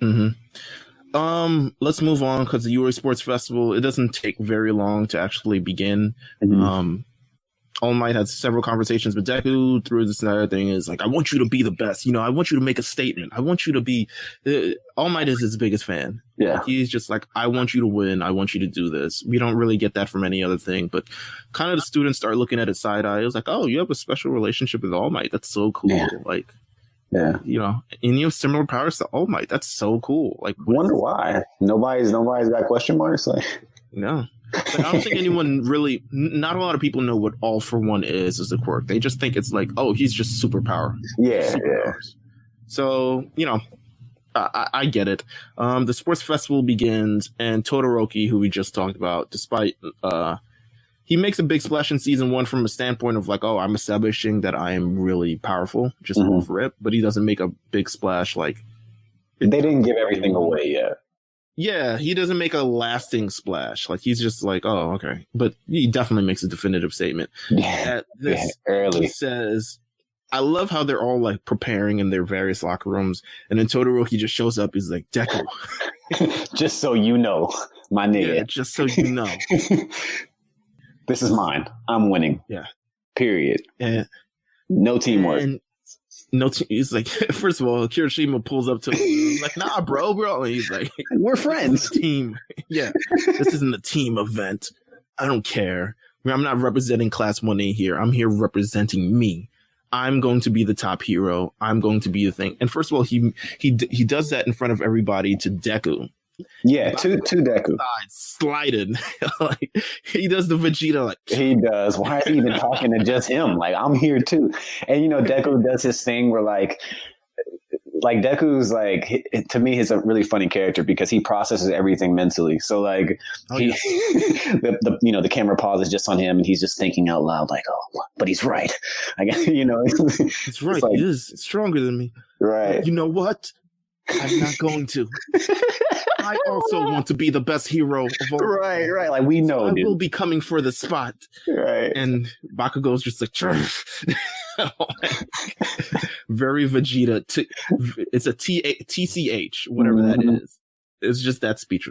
Mm-hmm. Let's move on, because the UA Sports Festival, it doesn't take very long to actually begin. All Might has several conversations with Deku through this entire thing. Is like, I want you to be the best. I want you to make a statement. I want you to be. All Might is his biggest fan. Yeah, like, he's just like, I want you to win. I want you to do this. We don't really get that from any other thing, but kind of the students start looking at it side eye. It was like, oh, you have a special relationship with All Might. That's so cool. Yeah. Like. Yeah, and you have similar powers to All Might. That's so cool. Like, wonder why nobody's got question marks. Like, no, but I don't think anyone really. Not a lot of people know what All for One is as a quirk. They just think it's like, oh, he's just superpower. Yeah. So I get it. The sports festival begins, and Todoroki, who we just talked about, despite he makes a big splash in season 1 from a standpoint of like, oh, I'm establishing that I am really powerful, just off rip, but he doesn't make a big splash like. They didn't give everything away yet. Yeah, he doesn't make a lasting splash. Like, he's just like, oh, okay. But he definitely makes a definitive statement. Yeah, early. He says, I love how they're all like preparing in their various locker rooms, and then Todoroki just shows up. He's like, Deku. Just so you know, my nigga. Yeah, just so you know. This is mine. I'm winning. Yeah. Period. And no teamwork. And he's like, first of all, Kirishima pulls up to him. He's like, nah, bro. And he's like, we're friends. Team. Yeah. This isn't a team event. I don't care. I'm not representing Class 1A here. I'm here representing me. I'm going to be the top hero. I'm going to be the thing. And first of all, he does that in front of everybody to Deku. Yeah, to Deku. Slided. Like, he does the Vegeta like he does. Why is he even talking to just him? Like, I'm here too. And Deku does his thing where like Deku's like, to me, he's a really funny character because he processes everything mentally. So like the camera pauses just on him and he's just thinking out loud like, oh, but he's right. I guess It's right. Like, he is stronger than me. Right. You know what? I'm not going to. I also want to be the best hero of all. Right. Like we know, so I will be coming for the spot. Right. And Bakugo's just like, very Vegeta. It's a TCH, whatever that is. It's just that speech.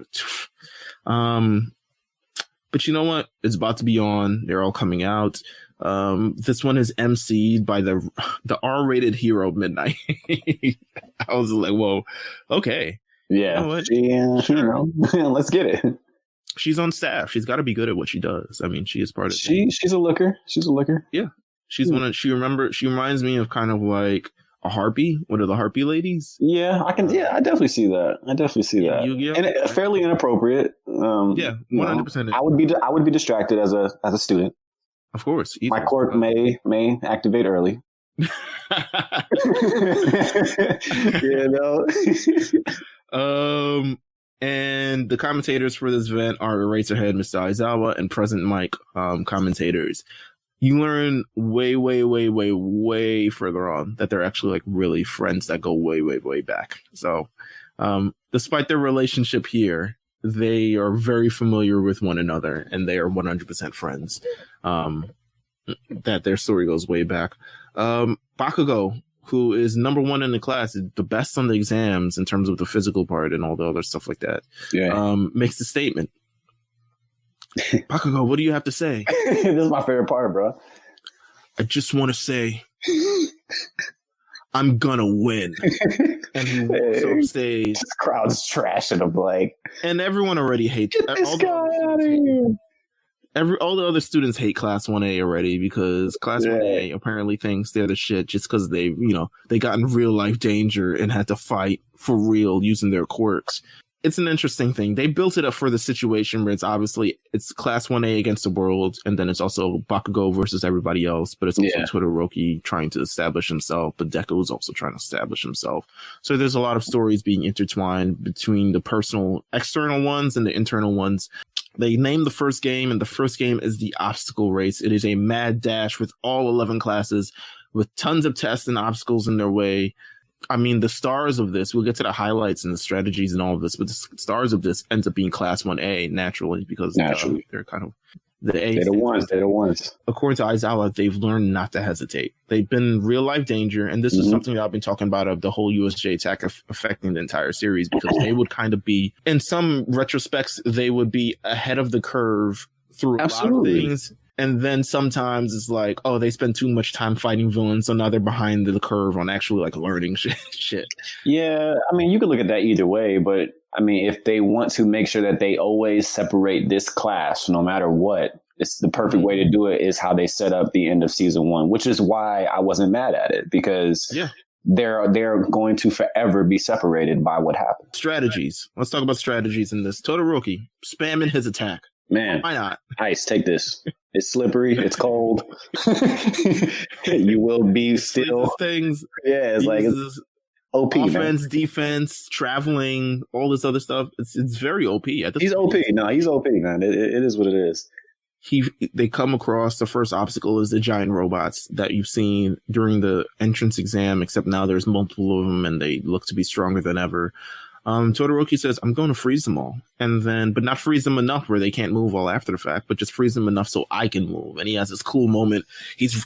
But you know what? It's about to be on. They're all coming out. This one is emceed by the R-rated hero Midnight. I was like, whoa, okay. Yeah. Sure. Let's get it. She's on staff. She's got to be good at what she does. I mean, she is part of She's a looker. Yeah. She's she reminds me of kind of like a harpy, one of the harpy ladies. Yeah, I definitely see that. Yu-Gi-Oh? And fairly inappropriate. 100%. I would be distracted as a student. Of course. My quirk may activate early. And the commentators for this event are Eraserhead, Mr. Aizawa, and Present Mike commentators. You learn way further on that they're actually like really friends that go way back. So despite their relationship here, they are very familiar with one another and they are 100% friends. That their story goes way back. Bakugo, who is number one in the class, is the best on the exams in terms of the physical part and all the other stuff like that. Yeah. Makes the statement. Bakugo, what do you have to say? This is my favorite part, bro. I just want to say, I'm gonna win. And he walks off stage. This crowd's trashing him, like. And everyone already hates. Get this guy out of here. All the other students hate Class 1A already because Class 1A apparently thinks they're the shit just because they got in real life danger and had to fight for real using their quirks. It's an interesting thing. They built it up for the situation where it's Class 1A against the world, and then it's also Bakugo versus everybody else, but it's also Todoroki trying to establish himself, but Deku is also trying to establish himself. So there's a lot of stories being intertwined between the personal external ones and the internal ones. They named the first game, and the first game is the obstacle race. It is a mad dash with all 11 classes with tons of tests and obstacles in their way. I mean, the stars of this, we'll get to the highlights and the strategies and all of this, but the stars of this ends up being Class 1A naturally because they're kind of the A. They're the ones. According to Aizawa, they've learned not to hesitate. They've been in real life danger, and this is something that I've been talking about of the whole USJ attack affecting the entire series because they would kind of be, in some retrospects, they would be ahead of the curve through a lot of things. And then sometimes it's like, oh, they spend too much time fighting villains, so now they're behind the curve on actually like learning shit. Yeah, I mean, you could look at that either way, but I mean, if they want to make sure that they always separate this class, no matter what, it's the perfect way to do it is how they set up the end of season 1, which is why I wasn't mad at it because they're going to forever be separated by what happened. Strategies. Let's talk about strategies in this. Todoroki spamming his attack. Man, why not? Ice, take this. It's slippery. It's cold. You will be still. Things. Yeah, it's like OP. Offense, man. Defense, traveling, all this other stuff. It's very OP. He's OP. No, he's OP, man. It is what it is. They come across the first obstacle is the giant robots that you've seen during the entrance exam, except now there's multiple of them and they look to be stronger than ever. Todoroki says, I'm going to freeze them all. And then, but not freeze them enough where they can't move all after the fact, but just freeze them enough so I can move. And he has this cool moment. He's,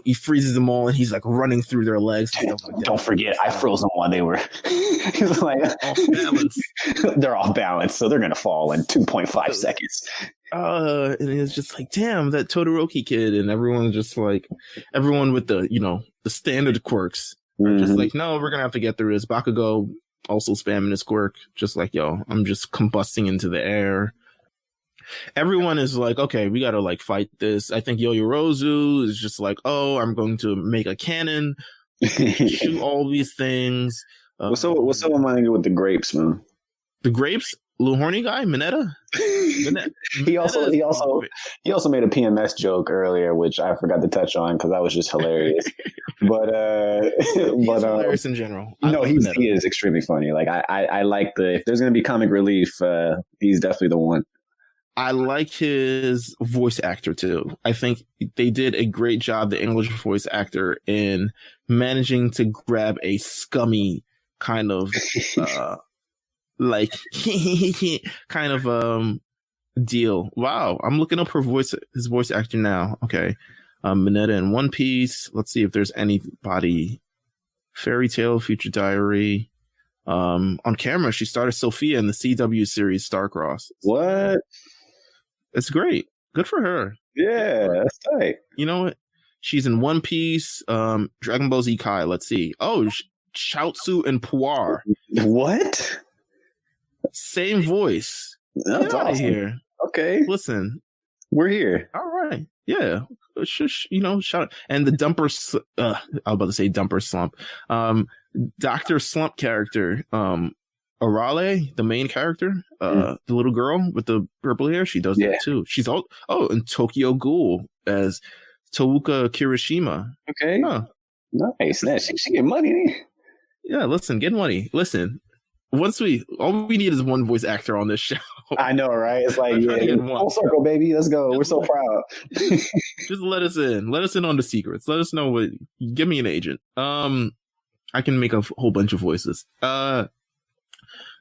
he freezes them all and he's like running through their legs. And stuff like that. Don't forget, I froze them while they were, he's like, off balance. They're off balance, so they're going to fall in 2.5 seconds. And it's just like, damn, that Todoroki kid. And everyone's just like, everyone with the, the standard quirks. Just like, no, we're going to have to get through this. Bakugo also spamming his quirk, just like, yo, I'm just combusting into the air. Everyone is like, okay, we got to like fight this. I think Yoyorozu is just like, oh, I'm going to make a cannon, shoot all these things. What's up with the grapes, man? The grapes? Little horny guy, Mineta. He also made a PMS joke earlier, which I forgot to touch on because that was just hilarious. But he's hilarious in general. He is extremely funny. Like I like if there's gonna be comic relief, he's definitely the one. I like his voice actor too. I think they did a great job, the English voice actor, in managing to grab a scummy kind of like kind of deal. Wow, I'm looking up his voice actor now. Okay. Mineta in One Piece. Let's see if there's anybody. Fairy Tail, Future Diary. On camera, she started Sophia in the CW series Starcross. What? It's great. Good for her. Yeah, that's tight. You know what? She's in One Piece, Dragon Ball Z Kai. Let's see. Oh, Chaozu and Puar. What? Same voice. That's awesome. Here. Okay. Listen. We're here. All right. Yeah. Shout out. And the Dumper, I was about to say Dumper Slump. Dr. Slump character, Arale, the main character, the little girl with the purple hair, she does that too. She's and Tokyo Ghoul as Touka Kirishima. Okay. Huh. Nice. She get money. Yeah, listen, get money. Listen. All we need is one voice actor on this show. I know, right? It's like, full circle, baby. Let's go. We're so proud. Just let us in. Let us in on the secrets. Let us know give me an agent. I can make a whole bunch of voices.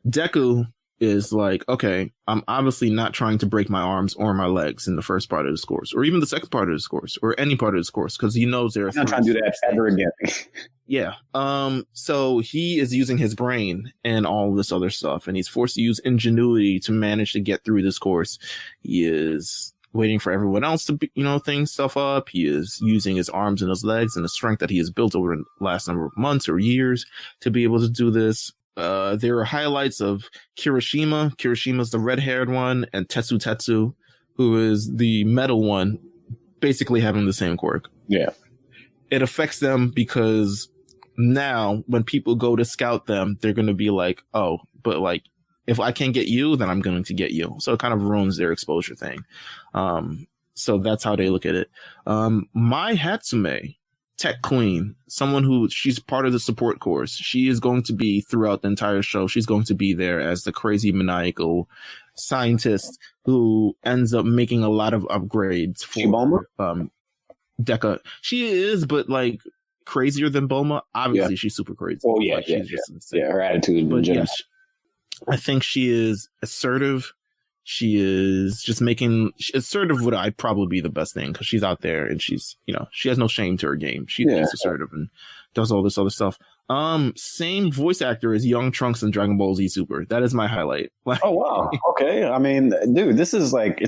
Deku is like, okay, I'm obviously not trying to break my arms or my legs in the first part of this course, or even the second part of this course, or any part of this course, because he knows there are. I'm not trying to do that ever again. Yeah. So he is using his brain and all this other stuff, and he's forced to use ingenuity to manage to get through this course. He is waiting for everyone else to, things stuff up. He is using his arms and his legs and the strength that he has built over the last number of months or years to be able to do this. There are highlights of Kirishima. Kirishima's the red-haired one, and Tetsu, who is the metal one, basically having the same quirk. Yeah. It affects them because now when people go to scout them, they're going to be like, oh, but like, if I can't get you, then I'm going to get you. So it kind of ruins their exposure thing. So that's how they look at it. Mai Hatsume, Tech Queen, she's part of the support course. She is going to be throughout the entire show. She's going to be there as the crazy maniacal scientist who ends up making a lot of upgrades for Deca. She is, but like crazier than Bulma. Obviously, she's super crazy. Oh yeah, like, yeah. Her attitude. But yes, I think she is assertive. She is just assertive would probably be the best thing because she's out there and she's, she has no shame to her game. She's assertive and does all this other stuff. Same voice actor as Young Trunks in Dragon Ball Z Super. That is my highlight. Oh, wow. Okay. I mean, dude, this is like,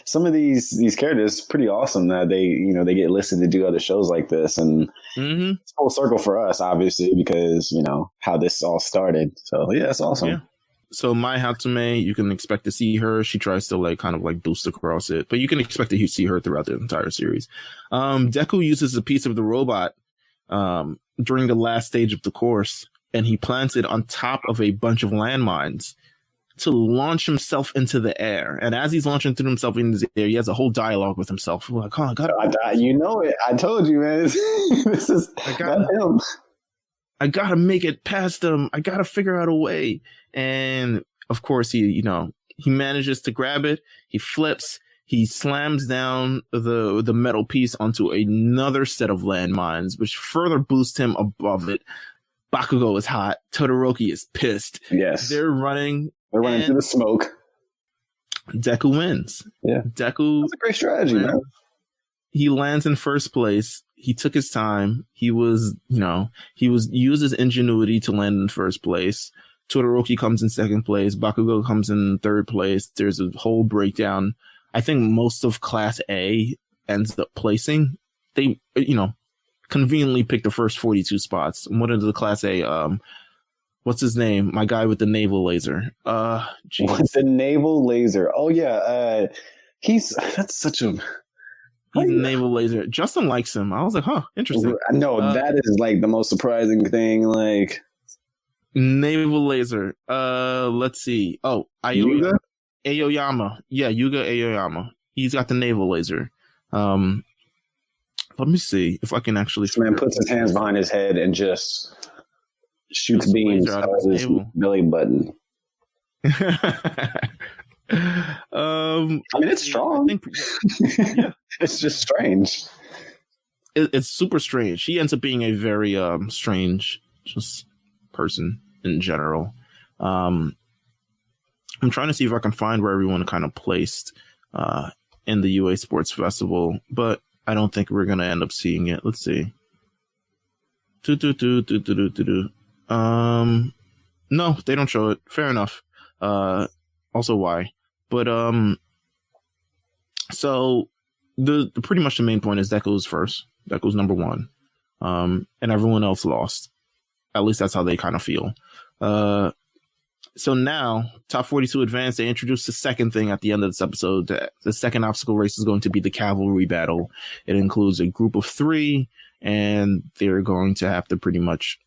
some of these characters pretty awesome that they get listed to do other shows like this. And it's full circle for us, obviously, because, how this all started. So, yeah, it's awesome. Yeah. So Mai Hatsume, you can expect to see her. She tries to kind of boost across it, but you can expect to see her throughout the entire series. Deku uses a piece of the robot during the last stage of the course, and he plants it on top of a bunch of landmines to launch himself into the air. And as he's launching himself into the air, he has a whole dialogue with himself. Like, oh, God, it. I told you, man. This is him. I gotta make it past them. I gotta figure out a way. And of course, he manages to grab it. He flips. He slams down the metal piece onto another set of landmines, which further boosts him above it. Bakugo is hot. Todoroki is pissed. Yes. They're running through the smoke. Deku wins. Yeah. Deku. That's a great strategy, man. He lands in first place. He took his time. He used his ingenuity to land in first place. Todoroki comes in second place. Bakugo comes in third place. There's a whole breakdown. I think most of Class A ends up placing. They, conveniently picked the first 42 spots. One of the Class A, what's his name? My guy with the naval laser. With the naval laser. Oh yeah. That's such a. He's a naval laser. Justin likes him. I was like, huh, interesting. No, that is like the most surprising thing. Like naval laser. Let's see. Oh, Yuga? Aoyama. Yeah, Yuga Aoyama. He's got the naval laser. Let me see if I can actually. This man puts his hands behind his head and just shoots beams out of his belly button. I mean, it's strong. Yeah. It's just strange. It's super strange. She ends up being a very strange just person in general. I'm trying to see if I can find where everyone kind of placed in the UA Sports Festival, but I don't think we're gonna end up seeing it. Let's see. No, they don't show it. Fair enough. Also why? But so the pretty much the main point is Deku's first. Deku's number one. And everyone else lost. At least that's how they kind of feel. So now, Top 42 Advanced, they introduced the second thing at the end of this episode. The second obstacle race is going to be the cavalry battle. It includes a group of 3, and they're going to have to pretty much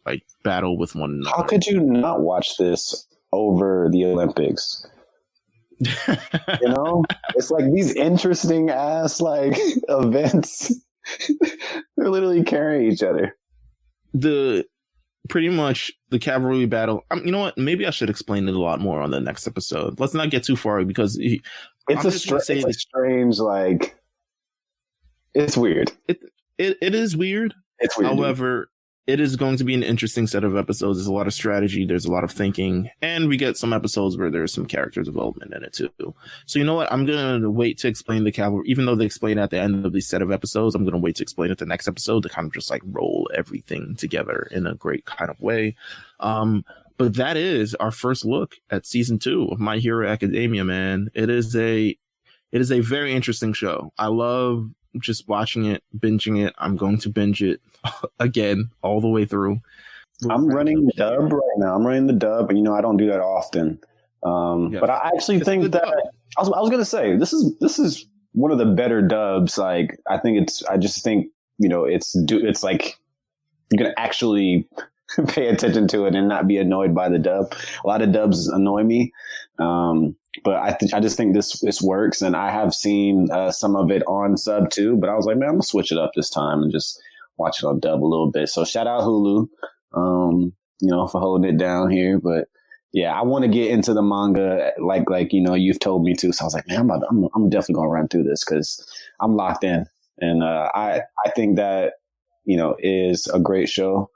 like battle with one another. How could you not watch this over the Olympics? It's like these interesting ass like events. They're literally carrying each other. Pretty much the cavalry battle. You know what? Maybe I should explain it a lot more on the next episode. Let's not get too far because it's a strange, like, it's weird. It is weird. It's weird. However, it is going to be an interesting set of episodes. There's a lot of strategy. There's a lot of thinking. And we get some episodes where there's some character development in it too. So you know what? I'm going to wait to explain the cavalry. Even though they explain at the end of the set of episodes, I'm going to wait to explain it the next episode to kind of just like roll everything together in a great kind of way. But that is our first look at season 2 of My Hero Academia, man. It is a very interesting show. I love just watching it, binging it. I'm going to binge it again all the way through. I'm running the dub right now. I'm running the dub, and I don't do that often. But I actually think that I was going to say this is one of the better dubs. Like I just think it's like you can actually pay attention to it and not be annoyed by the dub. A lot of dubs annoy me. But I just think this works, and I have seen some of it on sub too. But I was like, man, I'm gonna switch it up this time and just watch it on dub a little bit. So shout out Hulu, for holding it down here. But yeah, I want to get into the manga like you've told me to. So I was like, man, I'm definitely gonna run through this because I'm locked in, and I think that is a great show.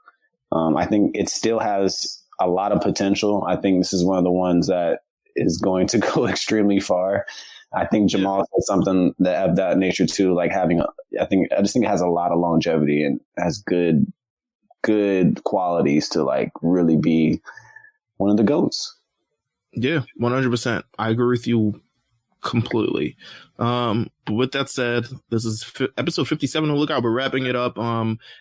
I think it still has a lot of potential. I think this is one of the ones that is going to go extremely far. I think Jamal said something of that nature too, like I just think it has a lot of longevity and has good qualities to like really be one of the GOATs. Yeah, 100%. I agree with you completely. But with that said, this is episode 57 of Lookout. We're wrapping it up.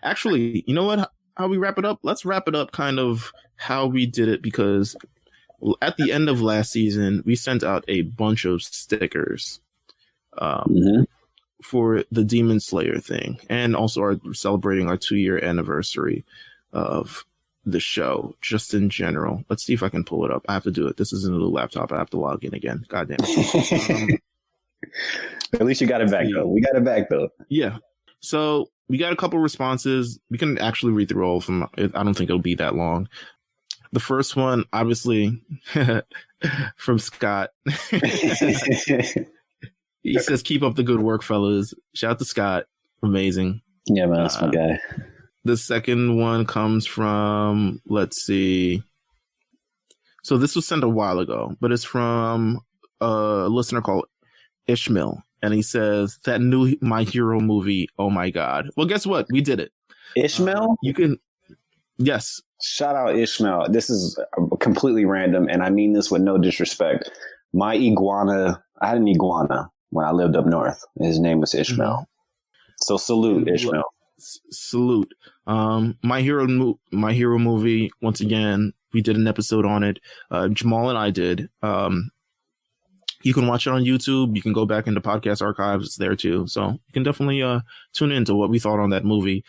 Actually, you know what? How we wrap it up? Let's wrap it up kind of how we did it, because at the end of last season, we sent out a bunch of stickers for the Demon Slayer thing, and also are celebrating our 2-year anniversary of the show, just in general. Let's see if I can pull it up. I have to do it. This isn't a new laptop. I have to log in again. God damn it. At least you got it back, though. We got it back, though. Yeah. So we got a couple responses. We can actually read through all of them. I don't think it'll be that long. The first one, obviously, from Scott. He says, keep up the good work, fellas. Shout out to Scott. Amazing. Yeah, man, that's my guy. The second one comes from, let's see. So this was sent a while ago, but it's from a listener called Ishmael. And he says, that new My Hero movie, oh my God. Well, guess what? We did it. Ishmael? You can, yes. Shout out Ishmael. This is completely random, and I mean this with no disrespect. I had an iguana when I lived up north. His name was Ishmael. Mm-hmm. So salute, Ishmael. Salute. My Hero movie, once again, we did an episode on it. Jamal and I did. You can watch it on YouTube. You can go back into podcast archives. It's there too. So you can definitely tune into what we thought on that movie.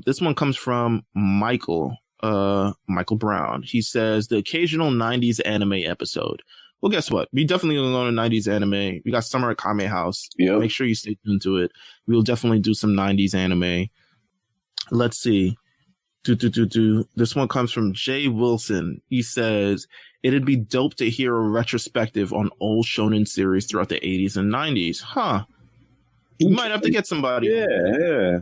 This one comes from Michael Brown. He says, the occasional 90s anime episode. Well, guess what? We definitely going to go to 90s anime. We got Summer at Kame House. Yep. Make sure you stay tuned to it. We'll definitely do some 90s anime. Let's see. This one comes from Jay Wilson. He says, it'd be dope to hear a retrospective on old shonen series throughout the 80s and 90s. Huh. You might have to get somebody. Yeah.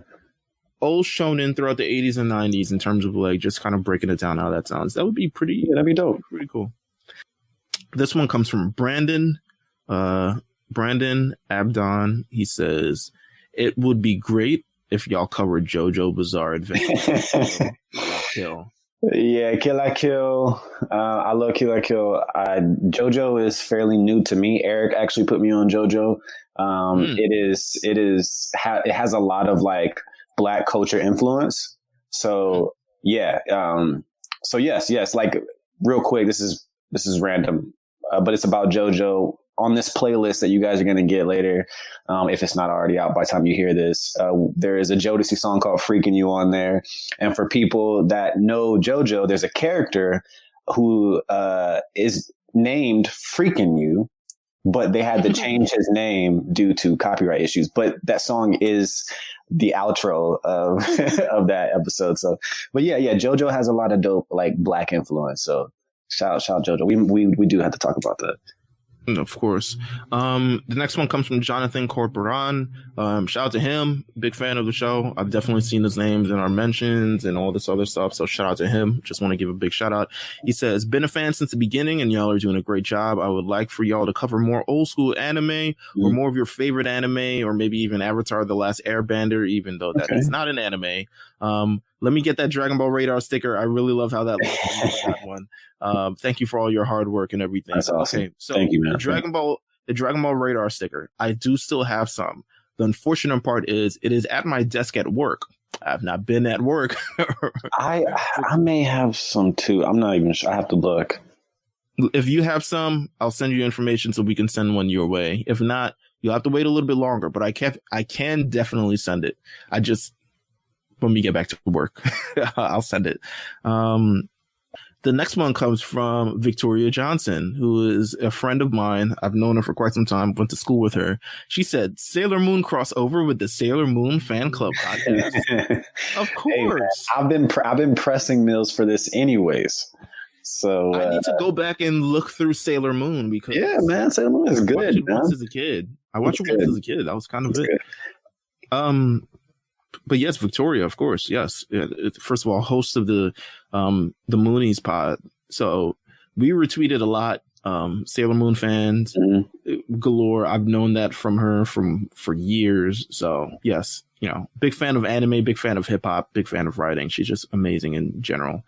Old shonen throughout the 80s and 90s in terms of like just kind of breaking it down how that sounds. That would be pretty. Yeah, that'd be dope. Pretty cool. This one comes from Brandon. Brandon Abdon. He says, it would be great if y'all covered JoJo Bizarre Adventure. Kill. Yeah, Kill La Kill. I love Kill La Kill. JoJo is fairly new to me. Eric actually put me on JoJo. It has a lot of like Black culture influence. So yeah. So yes. Like real quick, this is random, but it's about JoJo. On this playlist that you guys are going to get later, if it's not already out by the time you hear this, there is a Jodeci song called Freaking You on there. And for people that know JoJo, there's a character who is named Freaking You, but they had to change his name due to copyright issues. But that song is the outro of of that episode. So, but yeah, JoJo has a lot of dope like Black influence. So shout JoJo. We do have to talk about that. Of course. The next one comes from Jonathan Corporan. Shout out to him. Big fan of the show. I've definitely seen his names in our mentions and all this other stuff. So shout out to him. Just want to give a big shout out. He says, been a fan since the beginning and y'all are doing a great job. I would like for y'all to cover more old school anime or more of your favorite anime or maybe even Avatar: The Last Airbender, even though that is not an anime. Let me get that Dragon Ball Radar sticker. I really love how that looks. That one. Thank you for all your hard work and everything. That's awesome. Okay, so thank you, man. The Dragon Ball Radar sticker. I do still have some. The unfortunate part is it is at my desk at work. I've not been at work. I may have some too. I'm not even sure. I have to look. If you have some, I'll send you information so we can send one your way. If not, you'll have to wait a little bit longer. But I can definitely send it. When we get back to work, I'll send it. The next one comes from Victoria Johnson, who is a friend of mine. I've known her for quite some time, went to school with her. She said, Sailor Moon crossover with the Sailor Moon fan club podcast. Of course. Hey, man, I've been pressing Meelz for this anyways. So I need to go back and look through Sailor Moon because man, Sailor Moon is good. I watched it once as a kid. That was kind of it. But yes, Victoria, of course. Yes. First of all, host of the Moonies pod. So we retweeted a lot. Sailor Moon fans galore. I've known that from her for years. So yes, big fan of anime, big fan of hip hop, big fan of writing. She's just amazing in general.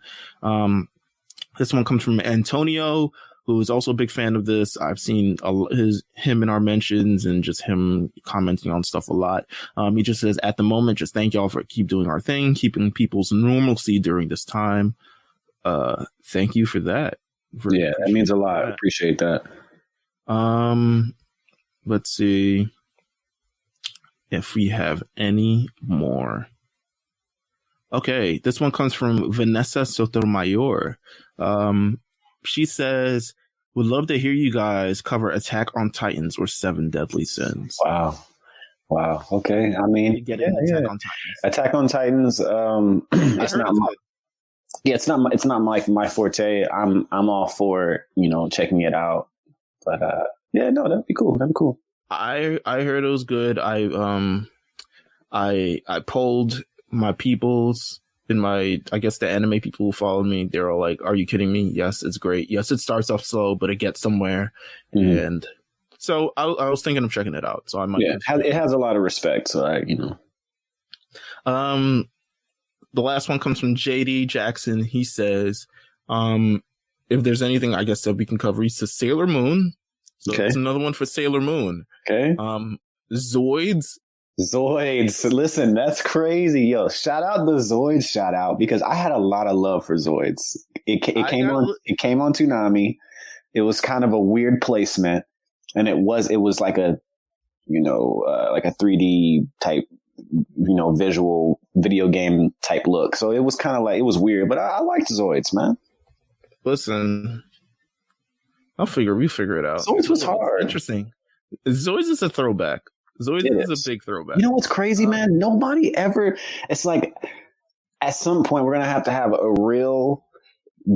This one comes from Antonio, who is also a big fan of this. I've seen him in our mentions and just him commenting on stuff a lot. He just says, at the moment, just thank y'all for keep doing our thing, keeping people's normalcy during this time. Thank you for that. That means a lot. I appreciate that. Let's see if we have any more. Okay, this one comes from Vanessa Sotomayor. She says, would love to hear you guys cover Attack on Titans or Seven Deadly Sins. Wow. Okay. I mean, Attack on Titans. It's not my forte. I'm all for, checking it out. But that'd be cool. I heard it was good. I polled my peoples I guess the anime people who follow me, they're all like, "Are you kidding me? Yes, it's great. Yes, it starts off slow, but it gets somewhere." And so I was thinking of checking it out. So I might. Yeah, it has a lot of respect. So The last one comes from JD Jackson. He says, if there's anything, I guess that we can cover, he says Sailor Moon. So it's another one for Sailor Moon. Okay. Zoids. Listen, that's crazy. Yo, shout out the Zoids shout out, because I had a lot of love for Zoids. It came on Toonami. It was kind of a weird placement, and it was like a like a 3D type, visual video game type look. So it was kind of like, it was weird, but I liked Zoids, man. Listen, we figure it out. Zoids was hard. Interesting. Zoids is a throwback. Zoids is a big throwback. You know what's crazy, man? Nobody ever. It's like at some point we're gonna have to have a real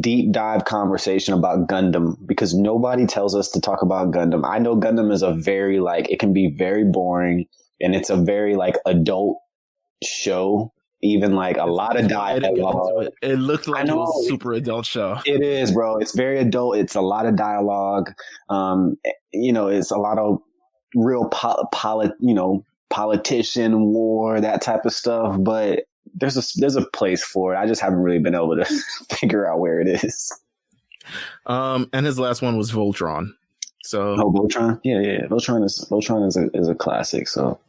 deep dive conversation about Gundam, because nobody tells us to talk about Gundam. I know Gundam is a very it can be very boring, and it's a very adult show. Even a lot of dialogue. It looked like it was a super adult show. It is, bro. It's very adult. It's a lot of dialogue. It's a lot of real politician war, that type of stuff. But there's a place for it. I just haven't really been able to figure out where it is. And his last one was Voltron. So Voltron, yeah. Voltron is a classic. So.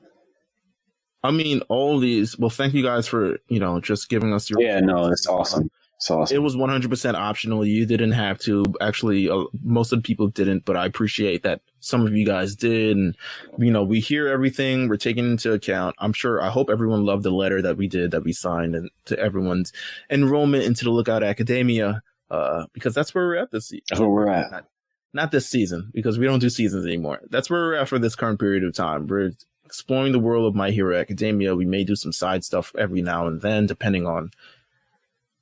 I mean, all these. Well, thank you guys for just giving us your. Yeah, no, it's awesome. It's awesome. It was 100% optional. You didn't have to. Actually, most of the people didn't, but I appreciate that some of you guys did. And we hear everything. We're taking into account. I hope everyone loved the letter that we signed, and to everyone's enrollment into the Lookout Academia, because that's where we're at this season. That's where we're at. Not this season, because we don't do seasons anymore. That's where we're at for this current period of time. We're exploring the world of My Hero Academia. We may do some side stuff every now and then, depending on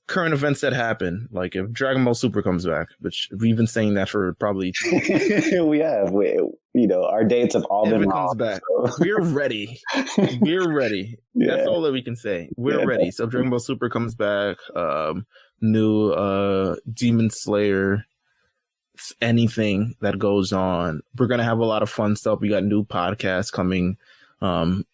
current events that happen. Like if Dragon Ball Super comes back, which we've been saying that for probably 2 years. We have. Our dates have all been comes back. So. We're ready. We're ready. Yeah. That's all that we can say. We're ready. So Dragon Ball Super comes back. New Demon Slayer. Anything that goes on, we're gonna have a lot of fun stuff. We got new podcasts coming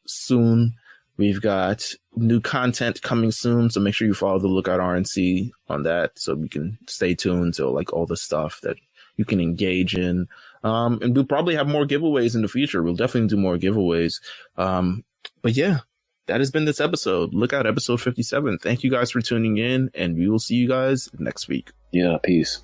soon. We've got new content coming soon, so make sure you follow the Lookout RNC on that, so we can stay tuned to all the stuff that you can engage in. And we'll probably have more giveaways in the future. We'll definitely do more giveaways. But yeah, that has been this episode. Lookout episode 57. Thank you guys for tuning in, and we will see you guys next week. Yeah, peace.